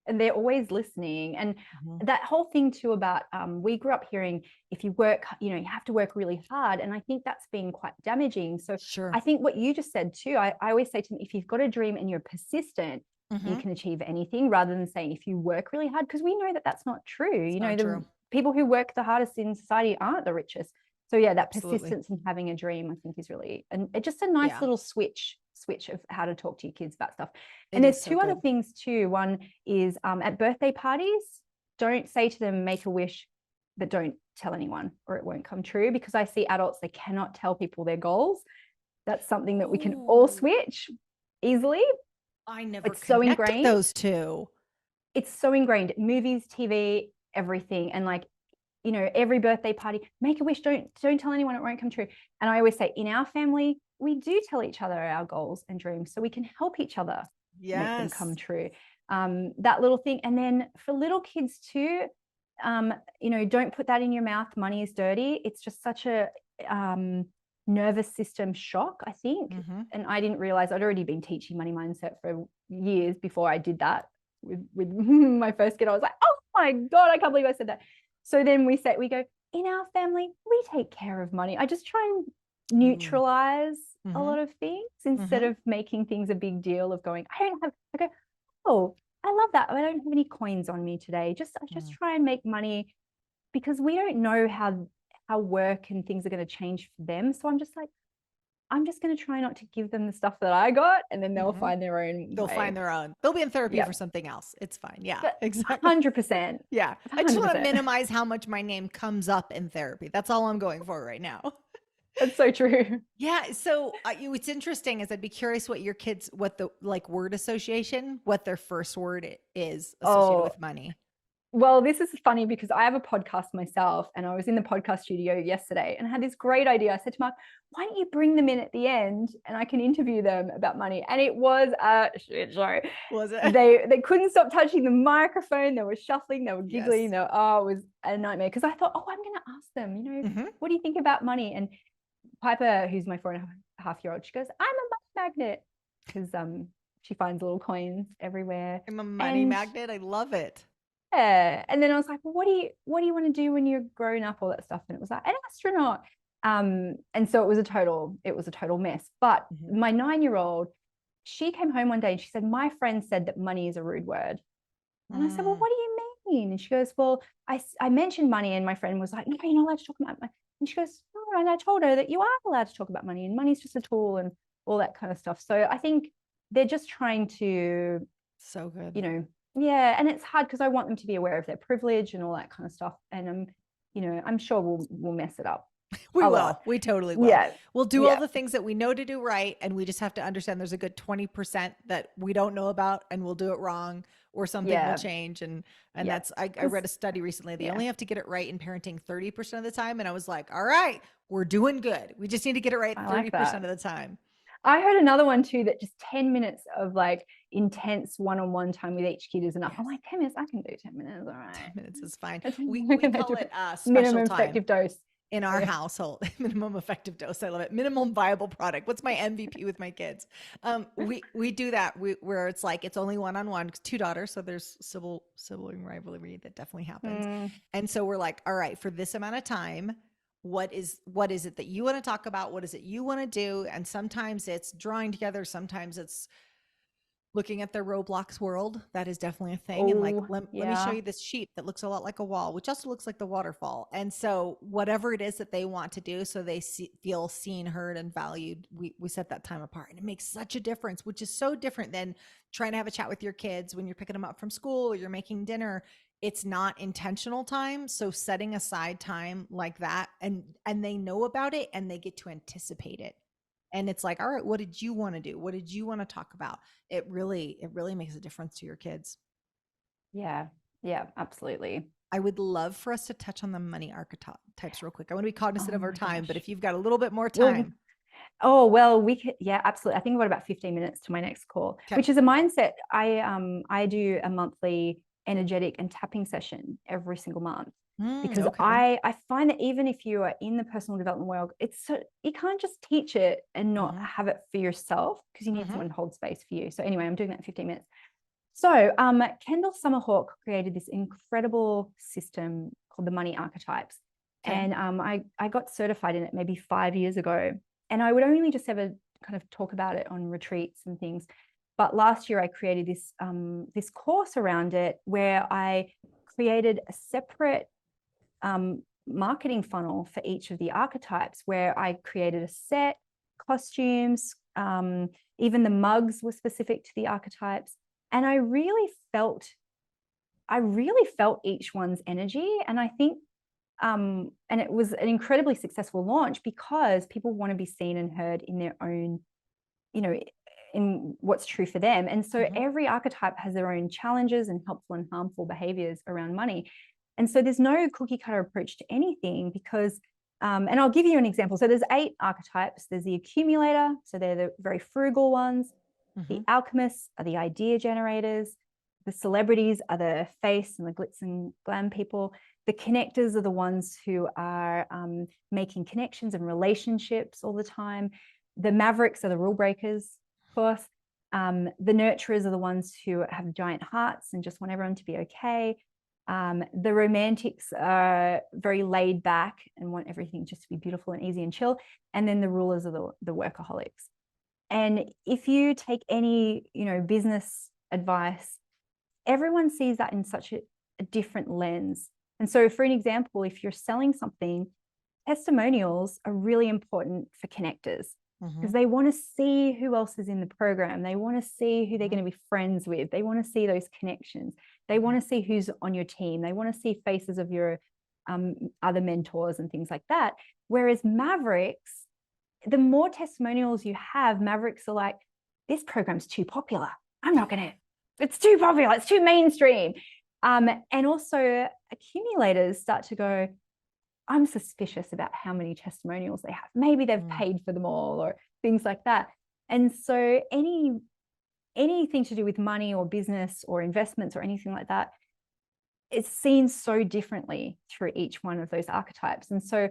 And they're always listening. And that whole thing too about, we grew up hearing, if you work, you have to work really hard. And I think that's been quite damaging. So I think what you just said too, I always say to them, if you've got a dream and you're persistent, you can achieve anything, rather than saying if you work really hard, because we know that that's not true. The people who work the hardest in society aren't the richest. So that persistence in having a dream, I think, is really, and just a nice little switch of how to talk to your kids about stuff. And there's two other things too. One is at birthday parties, don't say to them, make a wish, but don't tell anyone or it won't come true, because I see adults, they cannot tell people their goals. That's something that we can all switch easily. I never it's so ingrained. Those two. It's so ingrained. Movies, TV, everything. And like, every birthday party, make a wish, don't tell anyone, it won't come true. And I always say, in our family, we do tell each other our goals and dreams, so we can help each other make them come true. That little thing. And then for little kids too, don't put that in your mouth. Money is dirty. It's just such a nervous system shock, I think. And I didn't realize, I'd already been teaching money mindset for years before I did that with my first kid. I was like, oh my God, I can't believe I said that. So then we go, in our family, we take care of money. I just try and neutralize a lot of things instead of making things a big deal of going, I go, oh, I love that. I don't have any coins on me today. I just try and make money, because we don't know how work and things are going to change for them. So I'm just like, I'm just going to try not to give them the stuff that I got, and then they'll find their own. They'll find their own. They'll be in therapy for something else. It's fine. Yeah, but exactly. 100%. Yeah. 100%. I just want to minimize how much my name comes up in therapy. That's all I'm going for right now. That's so true. Yeah. So what's interesting is I'd be curious what your kids, what the word association, what their first word is associated with money. Well, this is funny because I have a podcast myself, and I was in the podcast studio yesterday and I had this great idea. I said to Mark, why don't you bring them in at the end and I can interview them about money? And it was a shit show. Was it? They couldn't stop touching the microphone. They were shuffling, they were giggling. It was a nightmare, because I thought, I'm going to ask them, what do you think about money? And Piper, who's my 4.5-year-old, she goes, I'm a money magnet, because she finds little coins everywhere. I'm a money magnet. I love it. Yeah. And then I was like, well, what do you want to do when you're grown up? All that stuff. And it was like, an astronaut. And so it was a total mess. But my 9-year-old, she came home one day and she said, my friend said that money is a rude word. And I said, well, what do you mean? And she goes, well, I mentioned money, and my friend was like, no, you're not allowed to talk about money. And she goes, no, and I told her that you are allowed to talk about money, and money's just a tool and all that kind of stuff. So I think they're just trying to, so good, Yeah, and it's hard because I want them to be aware of their privilege and all that kind of stuff. And I'm sure we'll mess it up We a will. lot. We totally will. Yeah. We'll do all Yeah. the things that we know to do right. And we just have to understand there's a good 20% that we don't know about and we'll do it wrong or something will Yeah. change. And Yeah. that's, I read a study recently. They Yeah. only have to get it right in parenting 30% of the time. And I was like, all right, we're doing good. We just need to get it right I 30% like that. of the time. I heard another one too, that just 10 minutes of like intense one-on-one time with each kid is enough. Yes. I'm like, 10 minutes, I can do 10 minutes. All right. 10 minutes is fine. That's We we call it special minimum time effective dose. in our household. Minimum effective dose. I love it. Minimum viable product. What's my MVP with my kids? We do that where it's like it's only one-on-one, 2 daughters, so there's sibling rivalry that definitely happens. And so we're like, all right, for this amount of time, what is it that you want to talk about? What is it you want to do? And sometimes it's drawing together, sometimes it's looking at their Roblox world. That is definitely a thing. And like, let me show you this sheep that looks a lot like a wall, which also looks like the waterfall. And so whatever it is that they want to do, so they feel seen, heard, and valued, we set that time apart. And it makes such a difference, which is so different than trying to have a chat with your kids when you're picking them up from school or you're making dinner. It's not intentional time. So setting aside time like that, and they know about it and they get to anticipate it. And it's like, all right, what did you want to do? What did you want to talk about? It really makes a difference to your kids. Yeah. Yeah, absolutely. I would love for us to touch on the money archetypes real quick. I want to be cognizant of our time, gosh. but if you've got a little bit more time. Well, we could, yeah, absolutely. I think I've got about 15 minutes to my next call, which is a mindset. I do a monthly energetic and tapping session every single month. Because I find that even if you are in the personal development world, you can't just teach it and not have it for yourself, because you need someone to hold space for you. So anyway, I'm doing that in 15 minutes. So Kendall Summerhawk created this incredible system called the money archetypes. And I got certified in it maybe 5 years ago. And I would only just ever kind of talk about it on retreats and things. But last year I created this course around it, where I created a separate marketing funnel for each of the archetypes, where I created a set, costumes, even the mugs were specific to the archetypes. And I really felt each one's energy. And I think, and it was an incredibly successful launch, because people want to be seen and heard in their own, in what's true for them. And so every archetype has their own challenges and helpful and harmful behaviors around money. And so there's no cookie cutter approach to anything, because, and I'll give you an example. So there's 8 archetypes. There's the accumulator. So they're the very frugal ones. The alchemists are the idea generators. The celebrities are the face and the glitz and glam people. The connectors are the ones who are making connections and relationships all the time. The mavericks are the rule breakers, of course. The nurturers are the ones who have giant hearts and just want everyone to be okay. The romantics are very laid back and want everything just to be beautiful and easy and chill. And then the rulers are the workaholics. And if you take any, business advice, everyone sees that in such a different lens. And so for an example, if you're selling something, testimonials are really important for connectors, because they want to see who else is in the program. They want to see who they're going to be friends with. They want to see those connections. They want to see who's on your team. They want to see faces of your other mentors and things like that. Whereas mavericks, the more testimonials you have, mavericks are like, this program's too popular. It's too popular. It's too mainstream. And also accumulators start to go, I'm suspicious about how many testimonials they have. Maybe they've paid for them all, or things like that. And so anything to do with money or business or investments or anything like that, it's seen so differently through each one of those archetypes. And so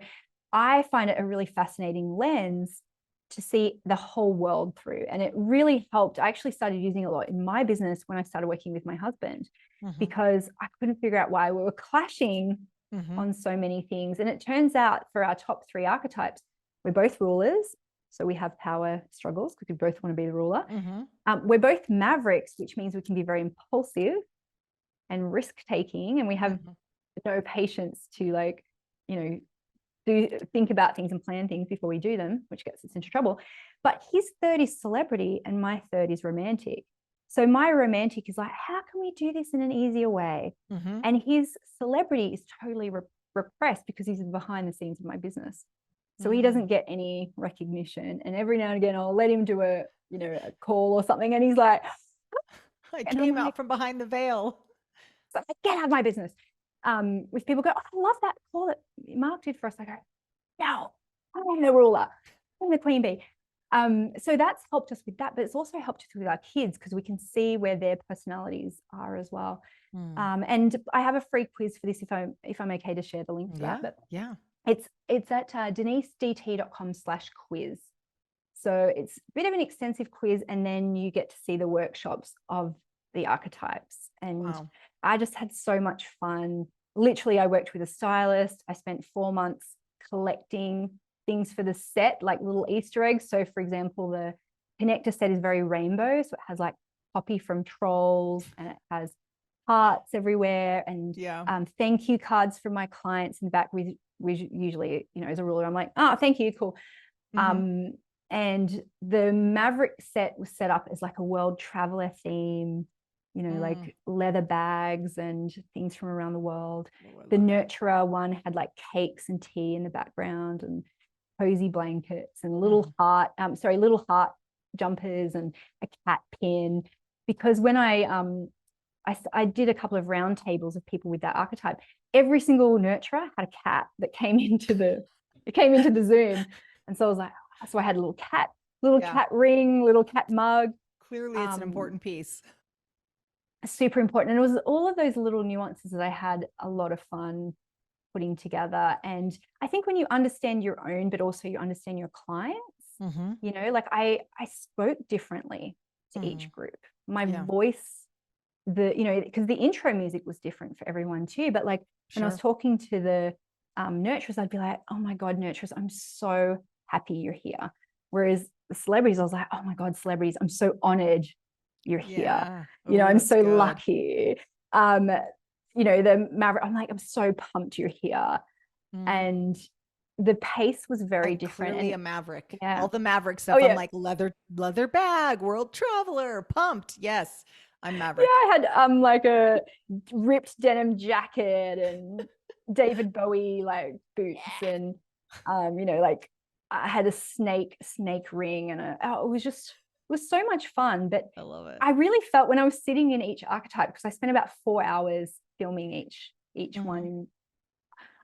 I find it a really fascinating lens to see the whole world through. And it really helped. I actually started using it a lot in my business when I started working with my husband, because I couldn't figure out why we were clashing on so many things. And it turns out for our top 3 archetypes, we're both rulers. So we have power struggles because we both want to be the ruler. We're both mavericks, which means we can be very impulsive and risk-taking. And we have no patience to think about things and plan things before we do them, which gets us into trouble. But his 3rd is celebrity and my 3rd is romantic. So my romantic is like, how can we do this in an easier way? And his celebrity is totally repressed because he's behind the scenes of my business. So he doesn't get any recognition. And every now and again, I'll let him do a call or something. And he's like, I came out from behind the veil. So I get out of my business. If people go, oh, I love that call that Mark did for us, I go, no, I'm the ruler, I'm the queen bee. So that's helped us with that, but it's also helped us with our kids because we can see where their personalities are as well. And I have a free quiz for this if I'm okay to share the link to that. But it's at denisedt.com/quiz. So it's a bit of an extensive quiz, and then you get to see the workshops of the archetypes. And I just had so much fun. Literally, I worked with a stylist. I spent 4 months collecting things for the set, like little Easter eggs. So for example, the connector set is very rainbow. So it has like Poppy from Trolls, and it has hearts everywhere, and thank you cards from my clients in the back. We usually, as a ruler, I'm like, oh, thank you, cool. And the Maverick set was set up as like a world traveler theme, like leather bags and things from around the world. The Nurturer one had like cakes and tea in the background and cozy blankets and little heart jumpers and a cat pin. Because when I did a couple of round tables of people with that archetype, every single nurturer had a cat that came into the Zoom. And so I was like, so I had a little cat ring, little cat mug. Clearly it's an important piece. Super important. And it was all of those little nuances that I had a lot of fun putting together. And I think when you understand your own, but also you understand your clients, like I spoke differently to each group. My voice, because the intro music was different for everyone too. But like when I was talking to the nurturers, I'd be like, oh my God, nurturers, I'm so happy you're here. Whereas the celebrities, I was like, oh my God, celebrities, I'm so honored you're here. I'm so lucky. The Maverick, I'm like, I'm so pumped you're here. And the pace was very different. Clearly a Maverick. All the Maverick stuff. I'm like leather bag, world traveler, pumped. Yes, I'm Maverick. I had like a ripped denim jacket and David Bowie like boots and like I had a snake ring and it was so much fun. But I love it. I really felt when I was sitting in each archetype, because I spent about 4 hours filming each one,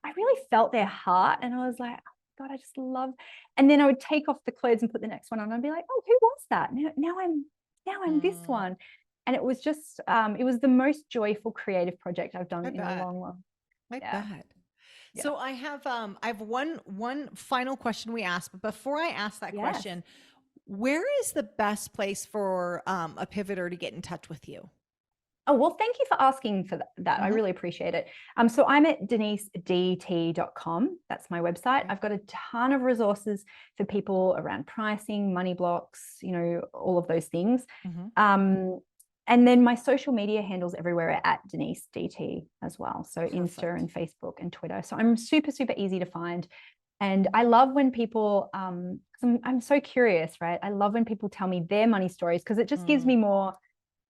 I really felt their heart, and I was like, oh God, I just love. And then I would take off the clothes and put the next one on, and I'd be like, oh, who was that? Now I'm this one. And it was just it was the most joyful creative project I've done in a long I bet. So I have one final question we asked, but before I ask that question, where is the best place for a pivoter to get in touch with you? Oh, well, thank you for asking for that. I really appreciate it. So I'm at denisedt.com. That's my website. I've got a ton of resources for people around pricing, money blocks, all of those things. And then my social media handles everywhere are at Denise DT as well. So Insta and Facebook and Twitter. So I'm super, super easy to find. And I love when people, I'm so curious, right? I love when people tell me their money stories, because it just gives me more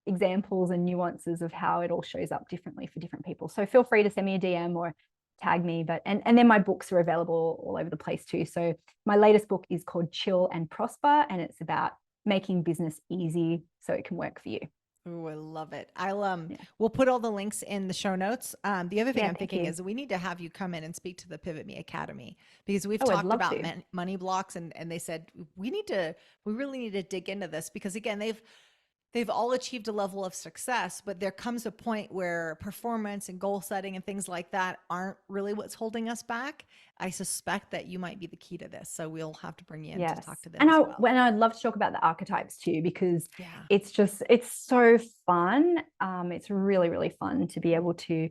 examples and nuances of how it all shows up differently for different people. So feel free to send me a DM or tag me. But and then my books are available all over the place too. So my latest book is called Chill and Prosper, and it's about making business easy so it can work for you. Oh, I love it. We'll put all the links in the show notes. The other thing I'm thinking is we need to have you come in and speak to the Pivot Me Academy, because we've talked about money blocks, and they said we really need to dig into this, because again, they've all achieved a level of success, but there comes a point where performance and goal setting and things like that aren't really what's holding us back. I suspect that you might be the key to this. So we'll have to bring you in to talk to them. And I'd love to talk about the archetypes too, because it's so fun. It's really, really fun to be able to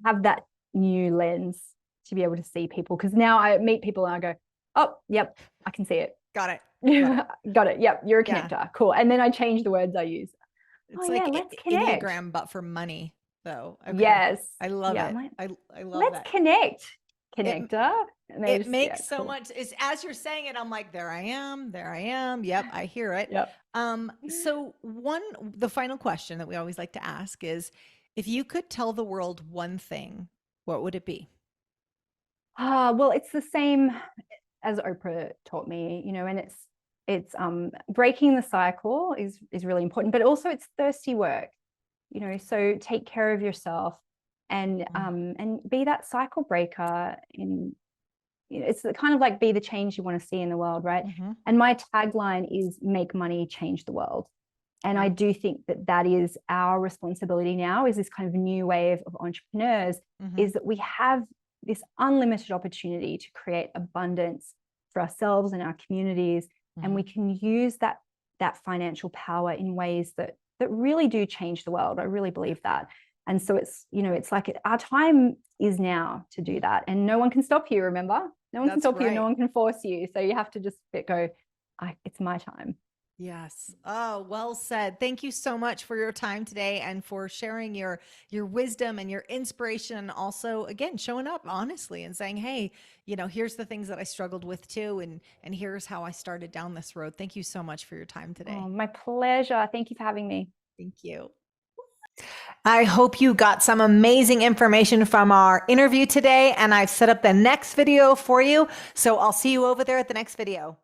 have that new lens, to be able to see people. Because now I meet people and I go, oh, yep, I can see it. Got it. Got it. Yep. You're a connector. Cool. And then I change the words I use. It's like let's connect. Enneagram, but for money though. Okay. Yes. I love it. I love let's connect. Connector. It Yeah, makes so cool. much is as you're saying it, I'm like, there I am, there I am. Yep, I hear it. Yep. So the final question that we always like to ask is if you could tell the world one thing, what would it be? Well, it's the same as Oprah taught me, you know, and it's breaking the cycle is really important, but also it's thirsty work, you know, so take care of yourself and be that cycle breaker in, you know, it's kind of like be the change you want to see in the world, right? Mm-hmm. And my tagline is make money change the world. And I do think that that is our responsibility now, is this kind of new wave of entrepreneurs, Mm-hmm. is that we have this unlimited opportunity to create abundance for ourselves and our communities. Mm-hmm. And we can use that financial power in ways that really do change the world. I really believe that. And so it's, you know, it's like our time is now to do that. And no one can stop you, remember? No one can stop you, no one can force you. So you have to just go, it's my time. Yes. Oh, well said. Thank you so much for your time today and for sharing your wisdom and your inspiration, and also again showing up honestly and saying, "Hey, you know, here's the things that I struggled with too, and here's how I started down this road." Thank you so much for your time today. Oh, my pleasure. Thank you for having me. Thank you. I hope you got some amazing information from our interview today, and I've set up the next video for you. So I'll see you over there at the next video.